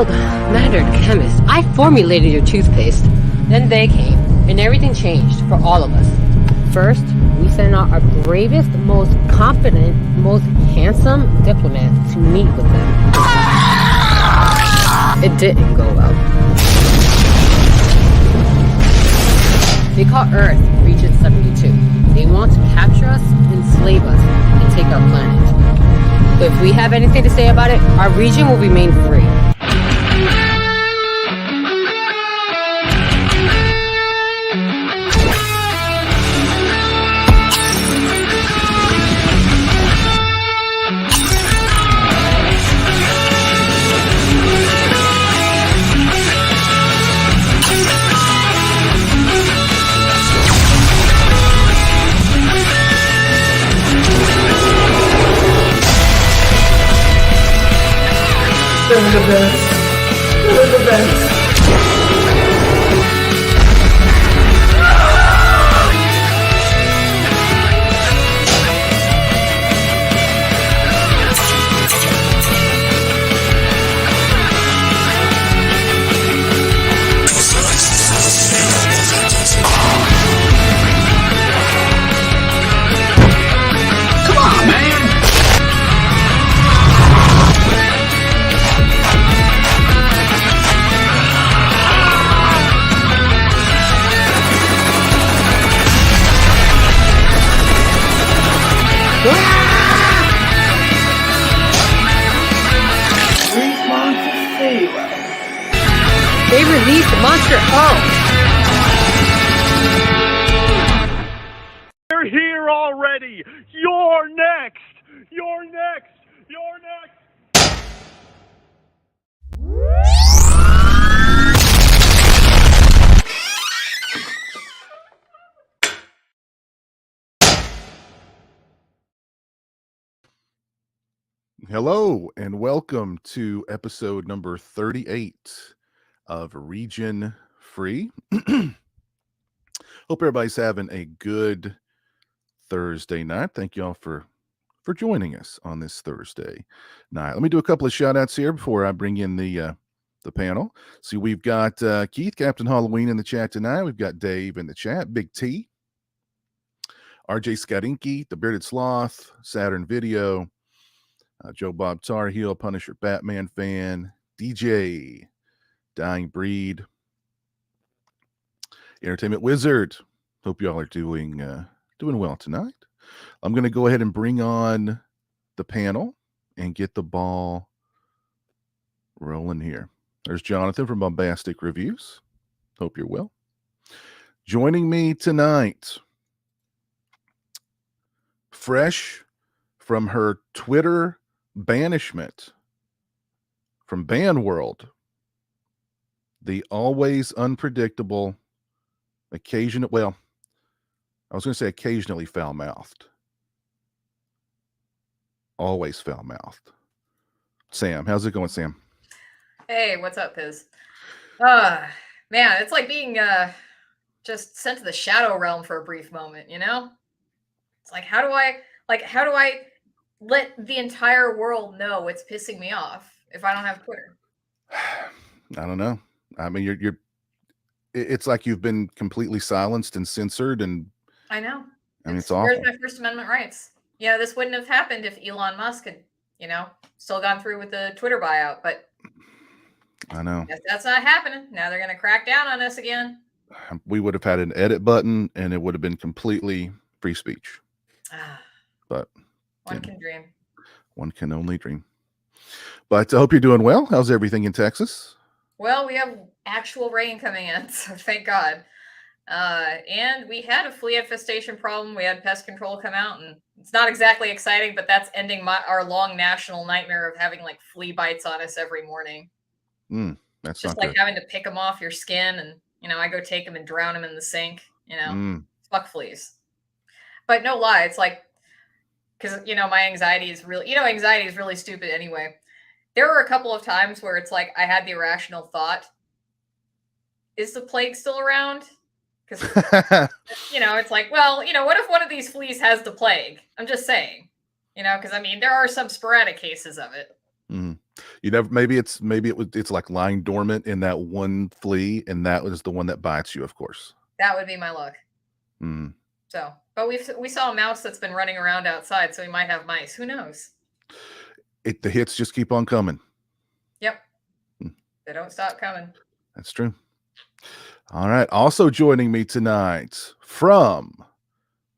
skilled, mannered chemist. I formulated your toothpaste. Then they came, and everything changed for all of us. First, we sent out our bravest, most confident, most handsome diplomat to meet with them. It didn't go well. They call Earth Region 72. They want to capture us, enslave us, and take our planet. But if we have anything to say about it, our region will remain free. They're the best. They're the best. Come on, man. They released Monster O. They're here already. You're next. You're next. You're next. Hello and welcome to episode number 38 of Region Free. Hope everybody's having a good Thursday night. Thank you all for joining us on this Thursday night. Let me do a couple of shout outs here before I bring in the panel. See, we've got Keith, Captain Halloween, in the chat tonight. We've got Dave in the chat, Big T, RJ Skarinki, The Bearded Sloth, Saturn Video, Joe Bob Tar Heel, Punisher Batman Fan, DJ, Dying Breed, Entertainment Wizard. Hope y'all are doing well tonight. I'm going to go ahead and bring on the panel and get the ball rolling here. There's Jonathan from Bombastic Reviews. Hope you're well. Joining me tonight, fresh from her Twitter banishment from Ban World, the always unpredictable, occasionally foul-mouthed. Always foul-mouthed. Sam, how's it going, Sam? Hey, what's up, Piz? Man, it's like being just sent to the shadow realm for a brief moment, you know? It's like, how do I let the entire world know what's pissing me off if I don't have Twitter? I don't know. I mean, it's like you've been completely silenced and censored, and I know. I mean, it's awful. Where's my First Amendment rights? Yeah, this wouldn't have happened if Elon Musk had, still gone through with the Twitter buyout, but I know. That's not happening. Now they're going to crack down on us again. We would have had an edit button, and it would have been completely free speech. But one can dream. One can only dream. But I hope you're doing well. How's everything in Texas? Well, we have actual rain coming in, so thank God. And we had a flea infestation problem. We had pest control come out, and it's not exactly exciting, but that's ending our long national nightmare of having like flea bites on us every morning. That's just not like good. having to pick them off your skin, and I go take them and drown them in the sink. Fuck fleas. But no lie, it's like, because my anxiety is really, anxiety is really stupid anyway. There were a couple of times where it's like I had the irrational thought, is the plague still around? Because, it's like, well, what if one of these fleas has the plague? I'm just saying, because, I mean, there are some sporadic cases of it. You never. Maybe it's like lying dormant in that one flea, and that was the one that bites you. Of course. That would be my luck. Mm. So, but we saw a mouse that's been running around outside, so we might have mice. Who knows? The hits just keep on coming. Yep. They don't stop coming. That's true. All right. Also joining me tonight from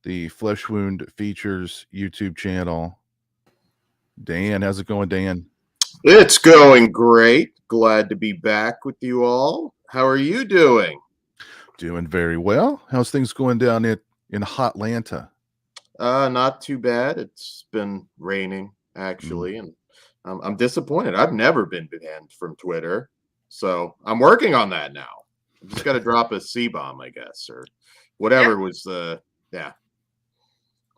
the Flesh Wound Features YouTube channel, Dan. How's it going, Dan? It's going great. Glad to be back with you all. How are you doing? Doing very well. How's things going down in Hotlanta? Not too bad. It's been raining actually, and I'm disappointed. I've never been banned from Twitter, so I'm working on that now. I just got to drop a C-bomb, I guess, or whatever was the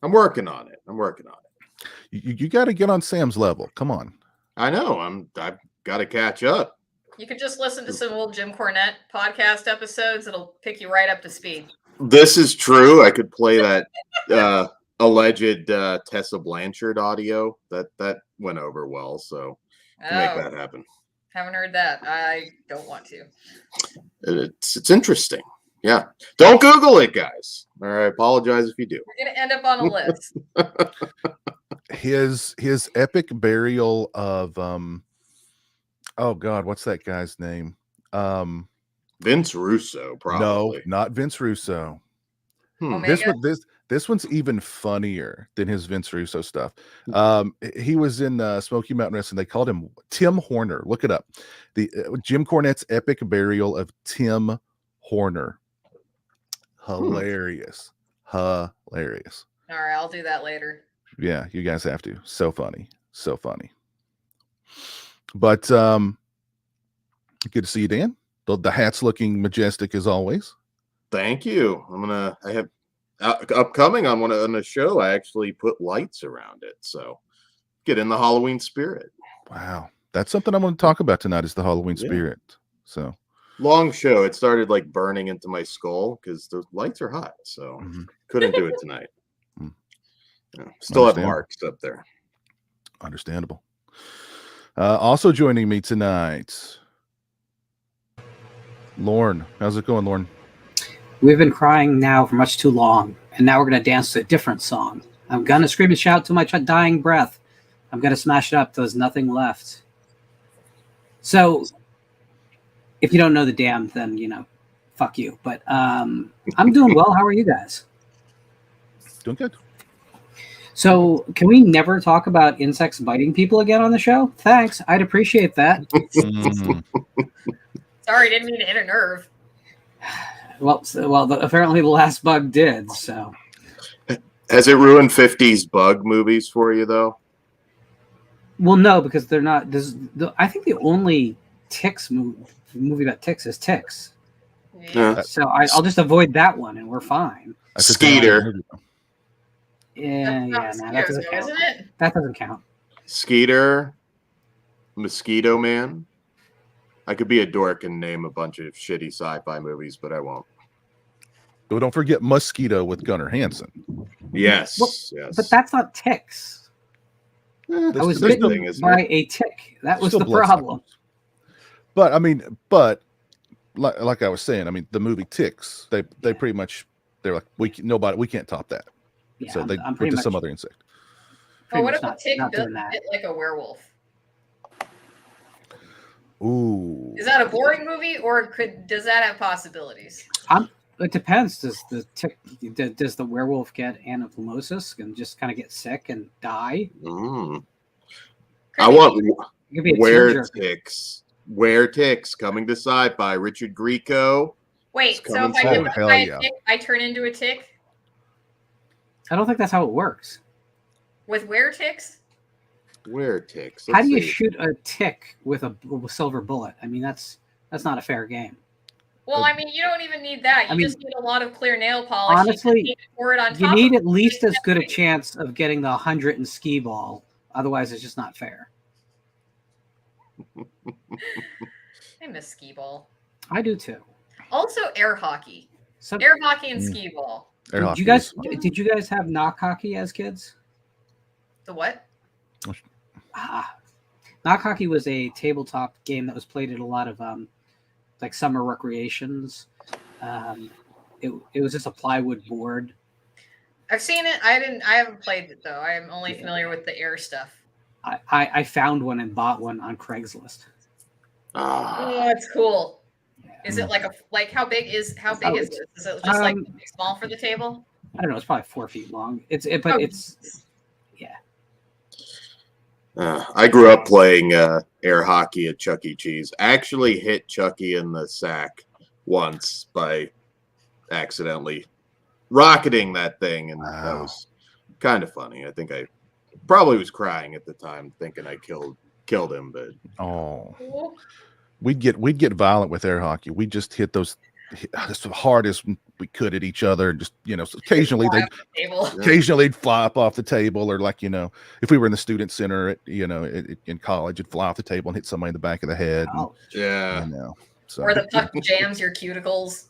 I'm working on it. You got to get on Sam's level. Come on. I know. I've got to catch up. You could just listen to some old Jim Cornette podcast episodes. It'll pick you right up to speed. This is true. I could play that alleged Tessa Blanchard audio that went over well. So to make that happen. Haven't heard that. I don't want to. It's interesting. Yeah. Don't Google it, guys. All right. I apologize if you do. We're gonna end up on a list. His epic burial of oh God, what's that guy's name? Vince Russo, probably. No, not Vince Russo. This one's even funnier than his Vince Russo stuff. He was in Smoky Mountain Wrestling. They called him Tim Horner. Look it up. The Jim Cornette's epic burial of Tim Horner. Hilarious. Hilarious. All right, I'll do that later. Yeah, you guys have to. So funny. So funny. But good to see you, Dan. The hat's looking majestic as always. Thank you. I have upcoming on a show. I actually put lights around it, so get in the Halloween spirit. Wow, that's something I'm going to talk about tonight. Is the Halloween spirit. So long show. It started like burning into my skull because the lights are hot, so couldn't do it tonight. Still have marks up there. Understandable. Also joining me tonight, Lorne. How's it going, Lorne? We've been crying now for much too long, and now we're going to dance to a different song. I'm going to scream and shout to my dying breath. I'm going to smash it up till there's nothing left. So, if you don't know the damn, then, fuck you. But I'm doing well. How are you guys? Doing good. So, can we never talk about insects biting people again on the show? Thanks. I'd appreciate that. Sorry, didn't mean to hit a nerve. Well, apparently the last bug did, so. Has it ruined 50s bug movies for you, though? Well, no, because they're not. I think the only ticks movie about ticks is Ticks. Yeah. So I'll just avoid that one, and we're fine. Skeeter. Yeah, that doesn't count. Isn't it? That doesn't count. Skeeter, Mosquito Man. I could be a dork and name a bunch of shitty sci-fi movies, but I won't. But don't forget Mosquito with Gunnar Hansen. Yes, yes. But that's not ticks. I was bitten by a tick. That was the problem. But like I was saying, the movie Ticks, they pretty much they're like we can't top that. Yeah, so they went to some other insect. Oh, what if a tick bit like a werewolf? Ooh. Is that a boring movie, or does that have possibilities? It depends. Does the werewolf get anaphylaxis and just kind of get sick and die? I want Where Ticks coming to Sci-Fi. Richard Grieco. Wait, so if I get bit by a tick, I turn into a tick? I don't think that's how it works. With where ticks? Where ticks? How do you shoot a tick with a silver bullet? That's not a fair game. Well, you don't even need that. You just need a lot of clear nail polish. Honestly, you need at least as good a chance of getting the 100 in skee ball. Otherwise, it's just not fair. I miss skee ball. I do too. Also, air hockey. Air hockey and skee ball. Did you guys have knock hockey as kids? The what? Knock hockey was a tabletop game that was played at a lot of like summer recreations. It was just a plywood board. I've seen it. I haven't played it though. I am only familiar with the air stuff. I found one and bought one on Craigslist. Oh, that's cool. Is it like how big is this? Is it just like small for the table? I don't know. It's probably 4 feet long. It's yeah. I grew up playing air hockey at Chuck E. Cheese. Actually hit Chucky in the sack once by accidentally rocketing that thing, and that was kind of funny. I think I probably was crying at the time, thinking I killed him, but we'd get violent with air hockey. We just hit those as hard as we could at each other. Just so occasionally they'd fly up off the table, or like if we were in the student center at in college, it'd fly off the table and hit somebody in the back of the head. So. Or the puck jams your cuticles.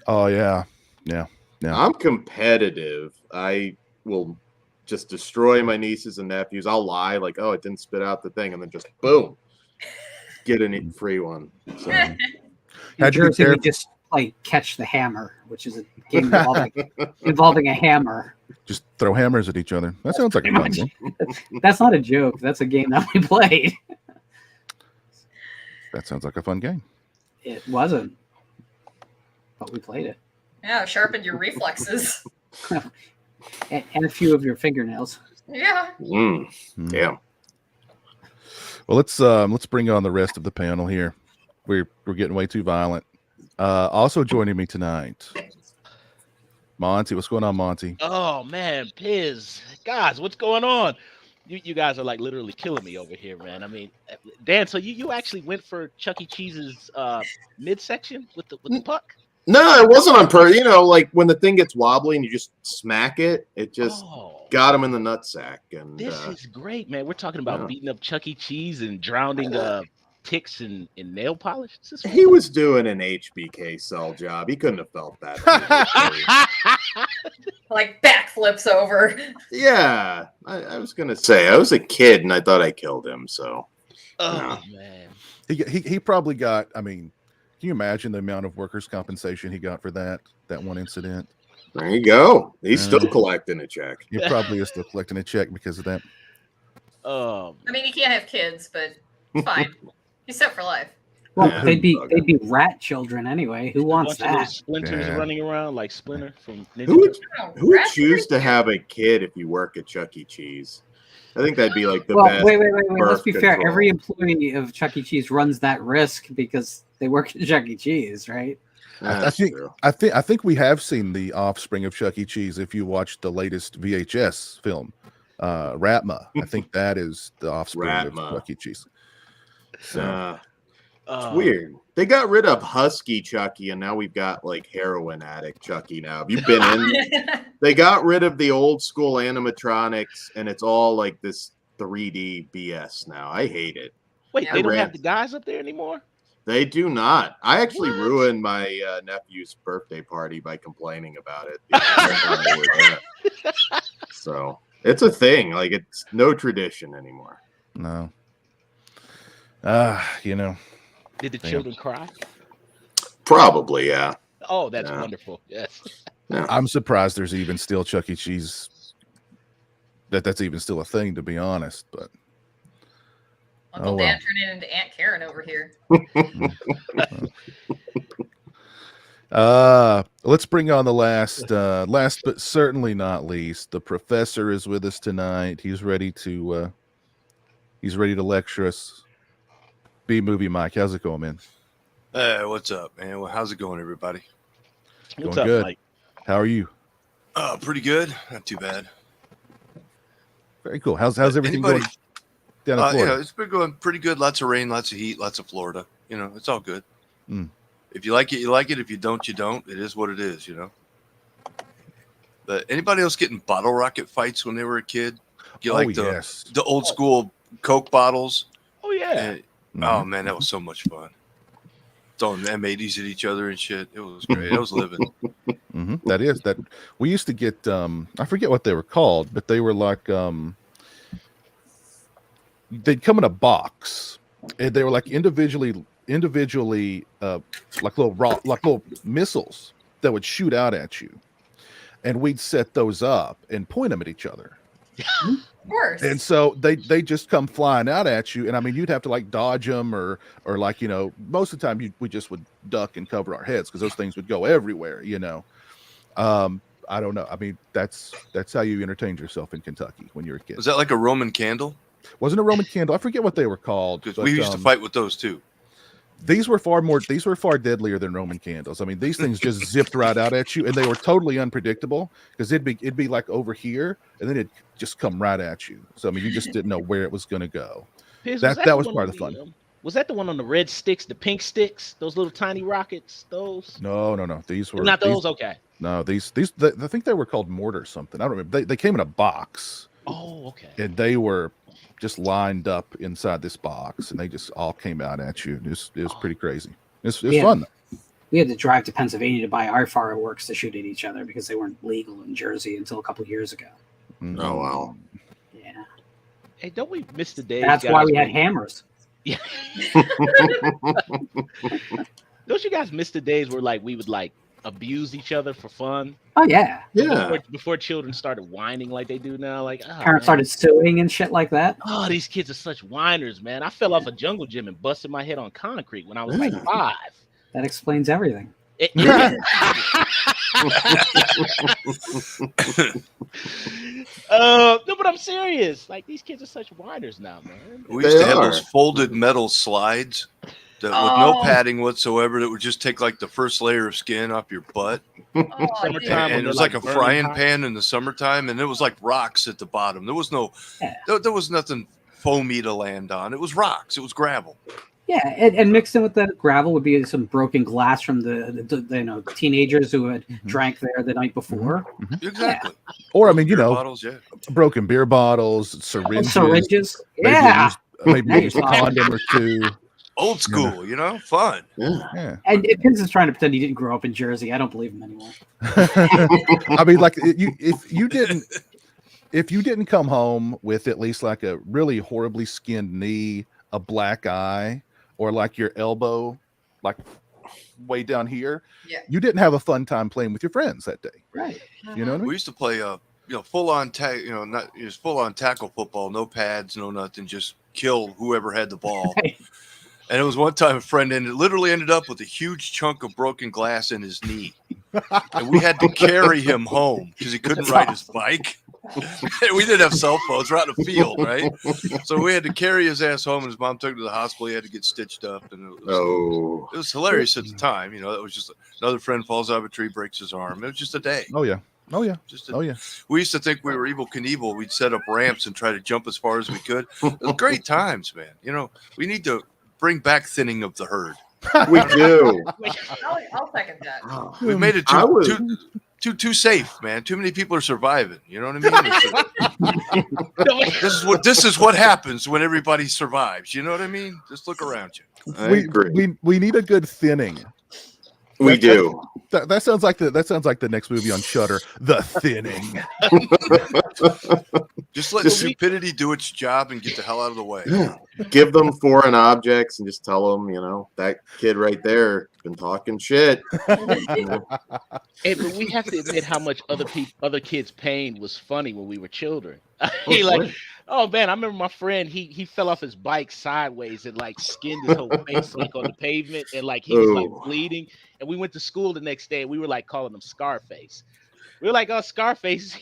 Oh yeah. I'm competitive. I will just destroy my nieces and nephews. I'll lie like, oh, it didn't spit out the thing, and then just boom, get a free one. So. In Jersey, we just play catch the hammer, which is a game involving a hammer. Just throw hammers at each other. That sounds like a fun game. That's not a joke. That's a game that we played. That sounds like a fun game. It wasn't, but we played it. Yeah, sharpened your reflexes. and a few of your fingernails. Yeah. Yeah. Well, let's bring on the rest of the panel here. We're getting way too violent. Also joining me tonight, Monty. What's going on, Monty? Oh man, Piz, guys, what's going on? You guys are like literally killing me over here, man. I mean, Dan, so you actually went for Chuck E. Cheese's midsection with the puck? No, it wasn't on purpose. Like when the thing gets wobbly and you just smack it, it just got him in the nutsack. And this is great, man. We're talking about beating up Chuck E. Cheese and drowning ticks in nail polish. He was doing an HBK cell job. He couldn't have felt that. Like backflips over. Yeah, I was gonna say I was a kid and I thought I killed him. So, man, he probably got. I mean, can you imagine the amount of workers' compensation he got for that one incident? There you go. He's still collecting a check. He probably is still collecting a check because of that. I mean, he can't have kids, but it's fine. He's set for life. Well, they'd be rat children anyway. Who wants that? Splinters running around like Splinter from Ninja. Who would choose to have a kid if you work at Chuck E. Cheese? I think that'd be like the best. Wait. Let's be fair. Every employee of Chuck E. Cheese runs that risk because they work at Chuck E. Cheese, right? I think we have seen the offspring of Chuck E. Cheese if you watch the latest VHS film, Ratma. I think that is the offspring of Chuck E. Cheese. So it's weird. They got rid of Husky Chucky, and now we've got like heroin addict Chucky. Now, have you been in? They got rid of the old school animatronics, and it's all like this 3D BS now. I hate it. Wait, they don't have the guys up there anymore? They do not. I actually ruined my nephew's birthday party by complaining about it. So it's a thing. Like it's no tradition anymore. No. Did the children cry? Probably, yeah. Oh, that's wonderful. Yes. Yeah. I'm surprised there's even still Chuck E. Cheese. That's even still a thing, to be honest. But Uncle Dan turned into Aunt Karen over here. Let's bring on the last but certainly not least. The professor is with us tonight. He's ready to lecture us. B-Movie Mike, how's it going, man? Hey, what's up, man? Well, how's it going, everybody? What's going up, good. Mike? How are you? Pretty good. Not too bad. Very cool. How's everything going down in Florida? It's been going pretty good. Lots of rain, lots of heat, lots of Florida. It's all good. If you like it, you like it. If you don't, you don't. It is what it is, But anybody else getting bottle rocket fights when they were a kid? The old school Coke bottles. Oh yeah. Oh man, that was so much fun. Throwing M80s at each other and shit. It was great. I was living. That we used to get. I forget what they were called, but they were like they'd come in a box, and they were like individually like little missiles that would shoot out at you, and we'd set those up and point them at each other. Of course. And so they just come flying out at you, and I mean you'd have to like dodge them or like, you know, most of the time we just would duck and cover our heads because those things would go everywhere, you know. I don't know. I mean that's how you entertained yourself in Kentucky when you were a kid. Was that like a Roman candle? Wasn't a Roman candle? I forget what they were called. Because we used to fight with those too. These were far deadlier than Roman candles. I mean, these things just zipped right out at you, and they were totally unpredictable because it'd be like over here, and then it'd just come right at you. So I mean, you just didn't know where it was going to go. That was part of the fun. Was that the one on the red sticks, the pink sticks, those little tiny rockets? Those? No. These were not those. Okay. No, these. I think they were called mortar something. I don't remember. They came in a box. Oh, okay. And they were just lined up inside this box, and they just all came out at you. It was pretty crazy. It was fun though. We had to drive to Pennsylvania to buy our fireworks to shoot at each other because they weren't legal in Jersey until a couple of years ago. Oh wow. Yeah. Hey, don't we miss the days? That's why we had hammers. Yeah. Don't you guys miss the days where like we would like abuse each other for fun? Oh yeah. Before children started whining like they do now, like parents started suing and shit like that. Oh, these kids are such whiners, man. I fell off a jungle gym and busted my head on concrete when I was like 5. That explains everything. No, but I'm serious. Like these kids are such whiners now, man. We used to have those folded metal slides that with no padding whatsoever that would just take like the first layer of skin off your butt. Summertime, and it was like a frying pan in the summertime, and it was like rocks at the bottom. There was there was nothing foamy to land on. It was rocks. It was gravel. Yeah, and mixed in with that gravel would be some broken glass from the teenagers who had drank there the night before. Mm-hmm. Exactly. Yeah. Or I mean, you know, bottles, broken beer bottles, syringes. Yeah. Maybe used a condom or two. Old school, you know, fun. Yeah. And Piz is trying to pretend he didn't grow up in Jersey. I don't believe him anymore. I mean, like if you didn't come home with at least like a really horribly skinned knee, a black eye, or like your elbow, like way down here, you didn't have a fun time playing with your friends that day. Right. You know what I mean? We used to play full on not just full on tackle football, no pads, no nothing, just kill whoever had the ball. Right. And it was one time a friend literally ended up with a huge chunk of broken glass in his knee. And we had to carry him home because he couldn't ride his bike. We didn't have cell phones. We're out in the field, right? So we had to carry his ass home, and his mom took him to the hospital. He had to get stitched up. And it was hilarious at the time. You know, it was just another friend falls out of a tree, breaks his arm. It was just a day. Oh, yeah. We used to think we were Evel Knievel. We'd set up ramps and try to jump as far as we could. It was great times, man. You know, we need to bring back thinning of the herd. We do. I'll second that. We made it too safe, man. Too many people are surviving. You know what I mean? This is what happens when everybody survives. You know what I mean? Just look around you. We need a good thinning. We do. That sounds like the next movie on Shudder, The Thinning. Just let stupidity do its job and get the hell out of the way. Yeah. Give them foreign objects and just tell them, you know, that kid right there been talking shit. Hey, but we have to admit how much other kids' pain was funny when we were children. Oh man, I remember my friend. He fell off his bike sideways and like skinned his whole face like on the pavement, and like he was like bleeding. And we went to school the next day, and we were like calling him Scarface. We were like, "Oh, Scarface."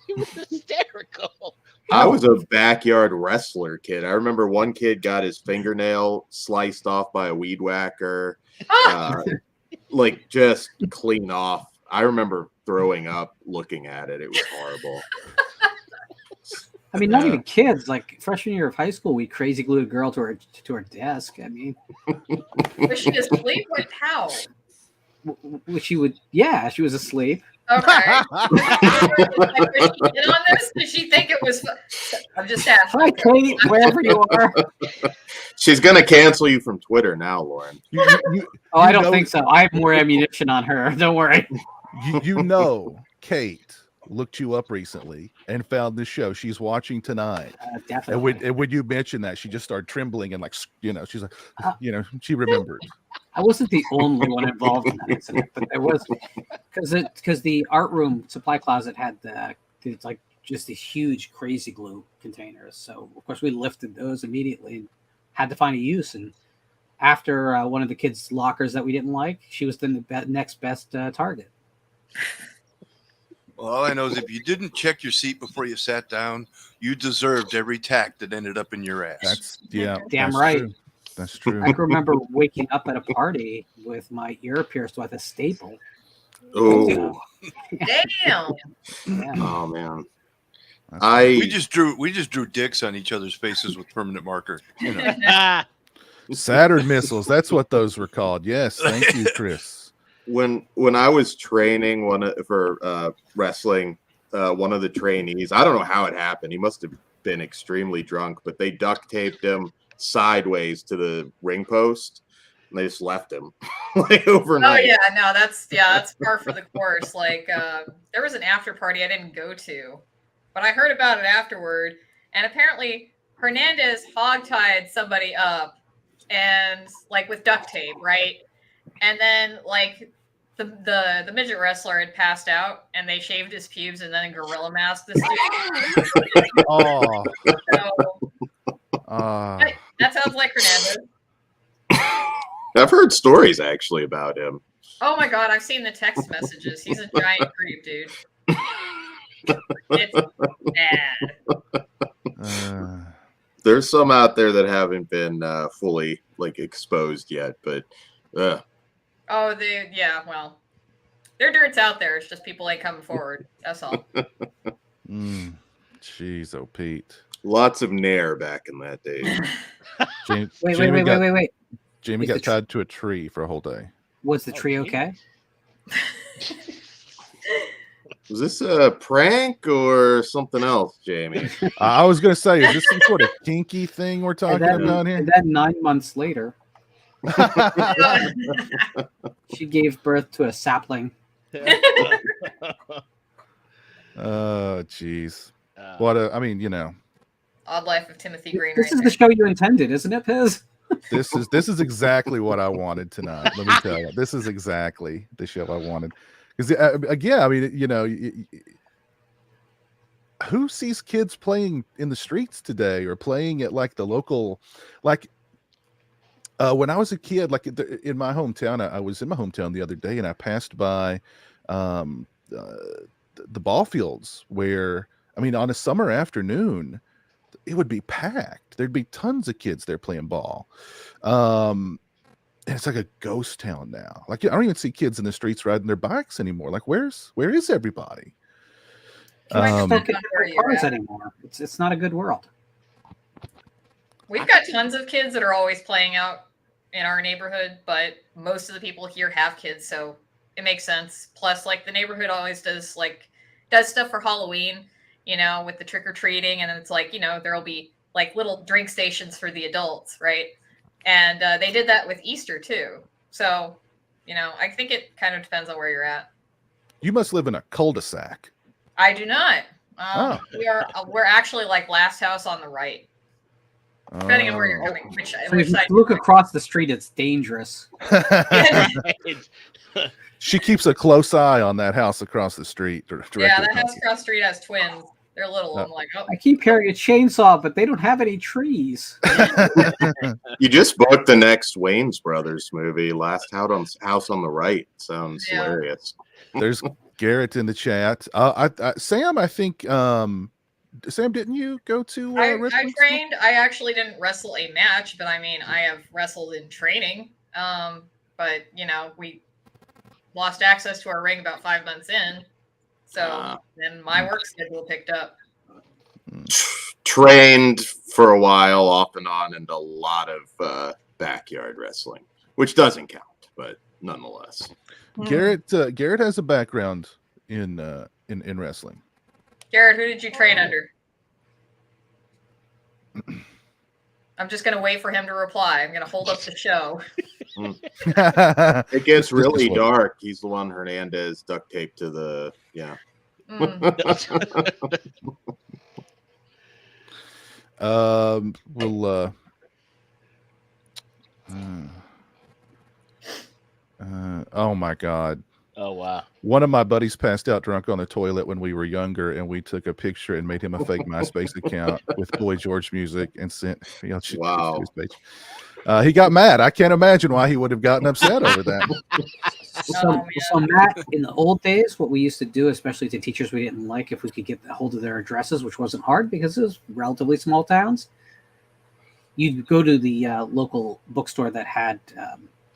He was hysterical. I was a backyard wrestler kid. I remember one kid got his fingernail sliced off by a weed whacker, like just clean off. I remember throwing up looking at it. It was horrible. I mean, not even kids. Like freshman year of high school, we crazy glued a girl to her desk. I mean, was she asleep? How? She was asleep. Okay. Did she get on this? Did she think it was? I'm just asking. Hi, Kate, wherever you are. She's gonna cancel you from Twitter now, Lauren. I don't think so. I have more ammunition on her. Don't worry. You know, Kate looked you up recently and found this show. She's watching tonight. Definitely. And when you mentioned that, she just started trembling and like, she's like, she remembered. I wasn't the only one involved in that incident, but there was because the art room supply closet had it's like just these huge crazy glue containers. So of course we lifted those immediately and had to find a use. And after one of the kids' lockers that we didn't like, she was the next best target. Well, all I know is if you didn't check your seat before you sat down, you deserved every tack that ended up in your ass. Damn that's right. True. That's true. I can remember waking up at a party with my ear pierced with a staple. Oh, Damn. Yeah. oh man. We just drew dicks on each other's faces with permanent marker. Saturn missiles. That's what those were called. Yes. Thank you, Chris. When I was training for wrestling, one of the trainees, I don't know how it happened. He must have been extremely drunk, but they duct taped him sideways to the ring post, and they just left him like overnight. Oh yeah, no, that's par for the course. Like there was an after party I didn't go to, but I heard about it afterward, and apparently Hernandez hogtied somebody up, and like with duct tape, right? And then like the midget wrestler had passed out, and they shaved his pubes and then gorilla masked this dude. Oh. That sounds like Hernandez. I've heard stories actually about him. Oh my god, I've seen the text messages. He's a giant creep, dude. It's bad. There's some out there that haven't been fully like exposed yet, but Oh, well, their dirt's out there. It's just people ain't coming forward. That's all. Jeez, oh Pete. Lots of nair back in that day. Wait. Jamie got tied to a tree for a whole day. Was the tree okay? Was this a prank or something else, Jamie? I was going to say, is this some sort of kinky thing we're talking about here? And then 9 months later, she gave birth to a sapling. Oh, jeez. Odd Life of Timothy Green. This is the show you intended, isn't it, Piz? This is exactly what I wanted tonight. Let me tell you, this is exactly the show I wanted. Because again, I mean, who sees kids playing in the streets today or playing at like the local, like when I was a kid, like in my hometown, I was in my hometown the other day and I passed by the ball fields where, I mean, on a summer afternoon, it would be packed. There'd be tons of kids there playing ball. And it's like a ghost town now. Like I don't even see kids in the streets riding their bikes anymore. Like where is everybody? Don't get cars anymore. It's not a good world. We've got tons of kids that are always playing out in our neighborhood, but most of the people here have kids, so it makes sense. Plus, like the neighborhood always does stuff for Halloween, with the trick or treating, and it's like there'll be like little drink stations for the adults, right? And they did that with Easter too. So, I think it kind of depends on where you're at. You must live in a cul-de-sac. I do not. We're actually like last house on the right. Depending on where you're coming. So if you look across the street, it's dangerous. She keeps a close eye on that house across the street. Yeah, that house across the street has twins. They're little. I'm like, oh. I keep hearing a chainsaw, but they don't have any trees. You just booked the next Wayne's Brothers movie, Last House on the Right. Sounds hilarious. There's Garrett in the chat. Sam, I think. Sam, didn't you go to I trained. I actually didn't wrestle a match, but I mean, I have wrestled in training. But we lost access to our ring about 5 months in. So then my work schedule picked up. Trained for a while off and on and a lot of backyard wrestling, which doesn't count, but nonetheless. Garrett has a background in wrestling. Garrett, who did you train under? I'm just going to wait for him to reply. I'm going to hold up the show. It gets really dark. He's the one Hernandez duct taped to the, We'll oh my God. Oh wow. One of my buddies passed out drunk on the toilet when we were younger, and we took a picture and made him a fake MySpace account with Boy George music and sent Wow. to his page. He got mad. I can't imagine why he would have gotten upset over that. So Matt, in the old days, what we used to do, especially to teachers we didn't like, if we could get a hold of their addresses, which wasn't hard because it was relatively small towns, you'd go to the local bookstore that had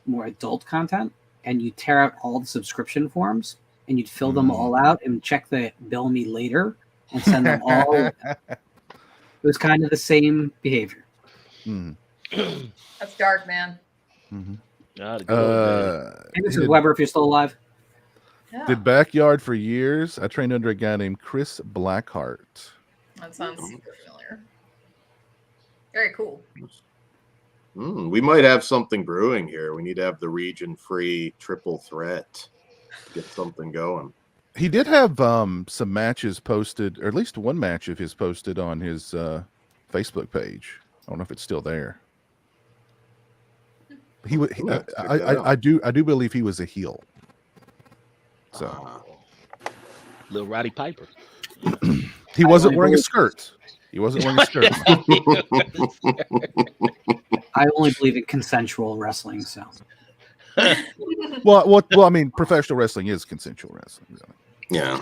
more adult content, and you'd tear out all the subscription forms, and you'd fill them all out and check the bill me later and send them all. It was kind of the same behavior. That's dark, man. Hey, this is Weber, if you're still alive. Yeah. Did backyard for years. I trained under a guy named Chris Blackheart. That sounds super familiar. Very cool. We might have something brewing here. We need to have the region-free triple threat. Get something going. He did have some matches posted, or at least one match of his posted on his Facebook page. I don't know if it's still there. He would. I do believe he was a heel. So, little Roddy Piper. He wasn't wearing a skirt. He wasn't wearing a skirt. I only believe in consensual wrestling. So, well, I mean, professional wrestling is consensual wrestling. Really. Yeah.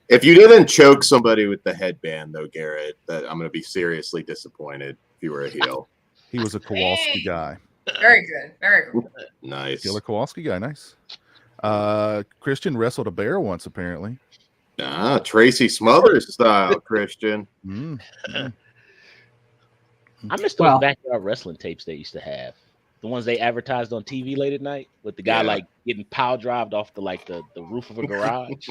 If you didn't choke somebody with the headband, though, Garrett, that I'm going to be seriously disappointed if you were a heel. He was a Kowalski guy. Very good. Very good. Nice. Killer Kowalski guy. Nice. Christian wrestled a bear once, apparently. Tracy Smothers style, Christian. I miss those backyard wrestling tapes they used to have. The ones they advertised on TV late at night with the guy like getting power drived off the roof of a garage.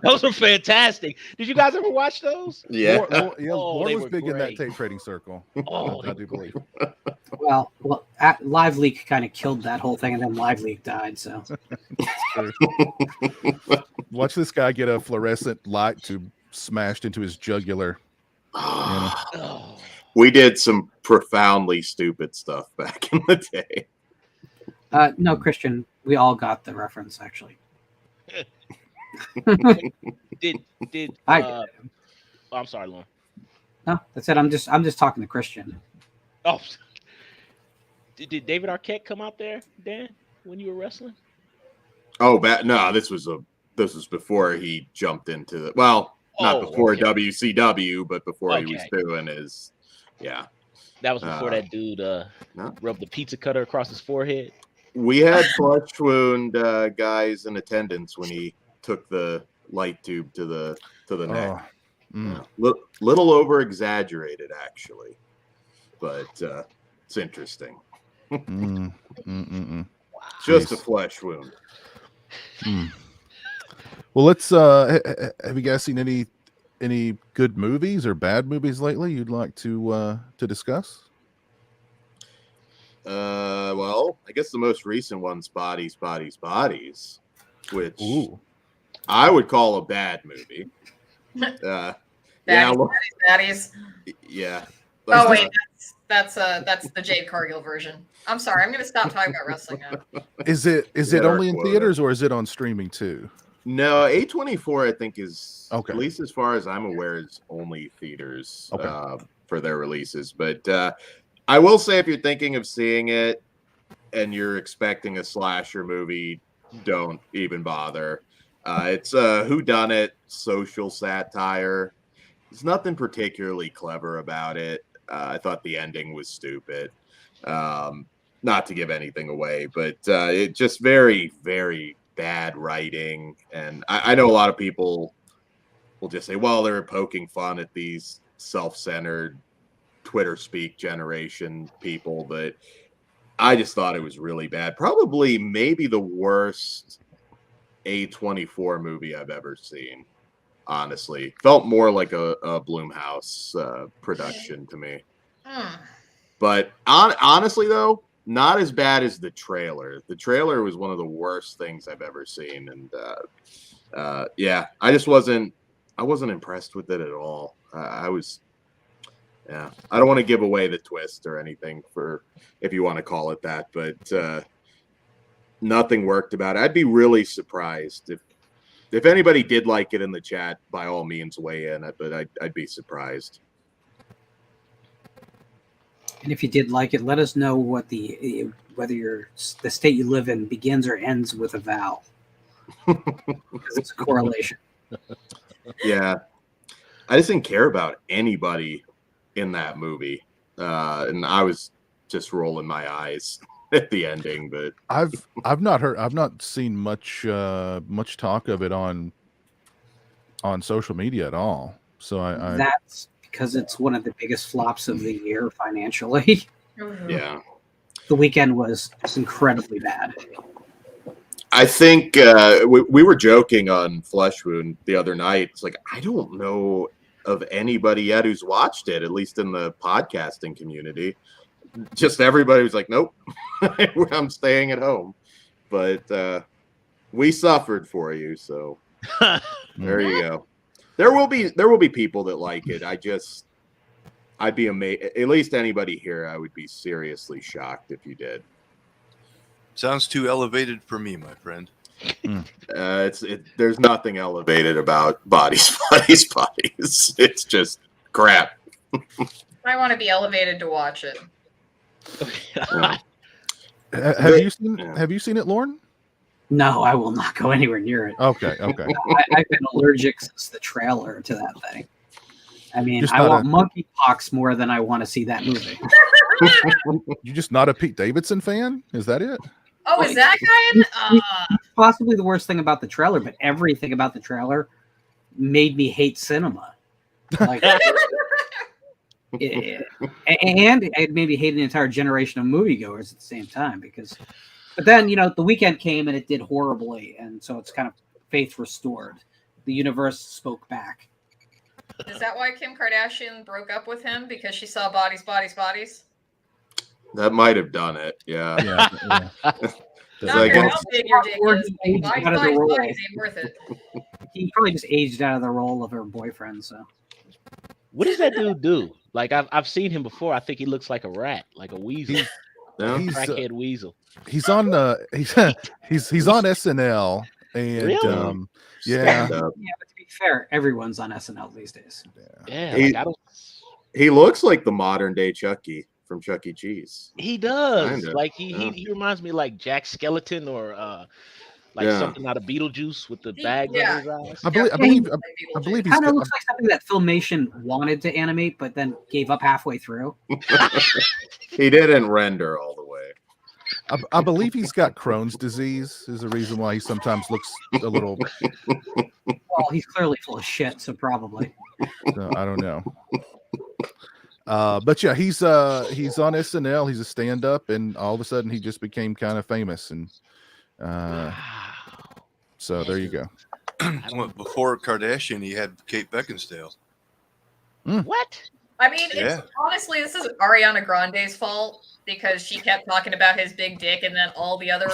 Those were fantastic. Did you guys ever watch those? Yeah. Lauren was big in that tape trading circle. I do believe. Well, Live Leak kind of killed that whole thing, and then Live Leak died. So, watch this guy get a fluorescent light tube smashed into his jugular. We did some profoundly stupid stuff back in the day. No, Christian, we all got the reference, actually. I'm sorry, Lauren. No, that's it. I'm just talking to Christian. Oh, did David Arquette come out there, Dan, when you were wrestling? Oh, no, this was before he jumped into the not before WCW, but before he was doing his. Yeah, that was before that dude rubbed the pizza cutter across his forehead. We had flesh wound guys in attendance when he took the light tube to the neck. Little over exaggerated, actually, but it's interesting. Just a flesh wound. Well, let's. Have you guys seen any good movies or bad movies lately you'd like to discuss? Well, I guess the most recent one's Bodies, which I would call a bad movie. Baddies. Yeah. Oh wait, that's the Jade Cargill version. I'm sorry, I'm going to stop talking about wrestling now. Is it only in theaters or is it on streaming too? No, A24 I think is at least as far as I'm aware is only theaters for their releases. But I will say if you're thinking of seeing it and you're expecting a slasher movie, don't even bother. It's a whodunit social satire. There's nothing particularly clever about it. I thought the ending was stupid. Not to give anything away, but it just very, very bad writing. And I know a lot of people will just say, well, they're poking fun at these self-centered Twitter speak generation people, but I just thought it was really bad. Probably maybe the worst A24 movie I've ever seen. Honestly, felt more like a Blumhouse production to me. But honestly, though, not as bad as the trailer. The trailer was one of the worst things I've ever seen, and Yeah, I wasn't impressed with it at all. I don't want to give away the twist or anything, for if you want to call it that, but nothing worked about it. I'd be really surprised if anybody did like it in the chat. By all means, weigh in. But I'd be surprised. And if you did like it, let us know whether the state you live in begins or ends with a vowel. Because it's a correlation. Yeah, I just didn't care about anybody in that movie, and I was just rolling my eyes at the ending. But I've not seen much talk of it on social media at all. So that's because it's one of the biggest flops of the year financially. Yeah, The Weekend was incredibly bad. I think we were joking on Flesh Wound the other night. It's like, I don't know of anybody yet who's watched it, at least in the podcasting community. Just everybody was like, nope, I'm staying at home. But we suffered for you, so there you go. There will be people that like it. I'd be amazed. At least anybody here, I would be seriously shocked if you did. Sounds too elevated for me, my friend. There's nothing elevated about bodies. It's just crap. I want to be elevated to watch it. Have you seen it, Lauren? No, I will not go anywhere near it. Okay. I've been allergic since the trailer to that thing. I mean, Just I want monkeypox more than I want to see that movie. You're just not a Pete Davidson fan? Is that it? Oh, is that guy? Possibly the worst thing about the trailer, but everything about the trailer made me hate cinema. Like, and it made me hate an entire generation of moviegoers at the same time. But then, The Weekend came and it did horribly, and so it's kind of faith restored. The universe spoke back. Is that why Kim Kardashian broke up with him? Because she saw bodies? That might have done it. Yeah. No, I guess big your dick is. Bodies ain't worth it. He probably just aged out of the role of her boyfriend. So, what does that dude do? Like I've seen him before. I think he looks like a rat, like a weasel. He's crackhead weasel. He's on he's on SNL and really? Yeah. But to be fair, everyone's on SNL these days. Yeah. He looks like the modern day Chucky from Chuck E. Cheese. He does. Kinda. Like he reminds me like Jack Skeleton or something out of Beetlejuice with the bag under his eyes. I believe He kind of looks like something that Filmation wanted to animate, but then gave up halfway through. He didn't render all the way. I believe he's got Crohn's disease is the reason why he sometimes looks a little. Well, he's clearly full of shit, so probably. So, I don't know. But yeah, he's on SNL. He's a stand-up, and all of a sudden he just became kind of famous, and so there you go. Before Kardashian, he had Kate Beckinsale. What? I mean, honestly, this is Ariana Grande's fault because she kept talking about his big dick, and then all the other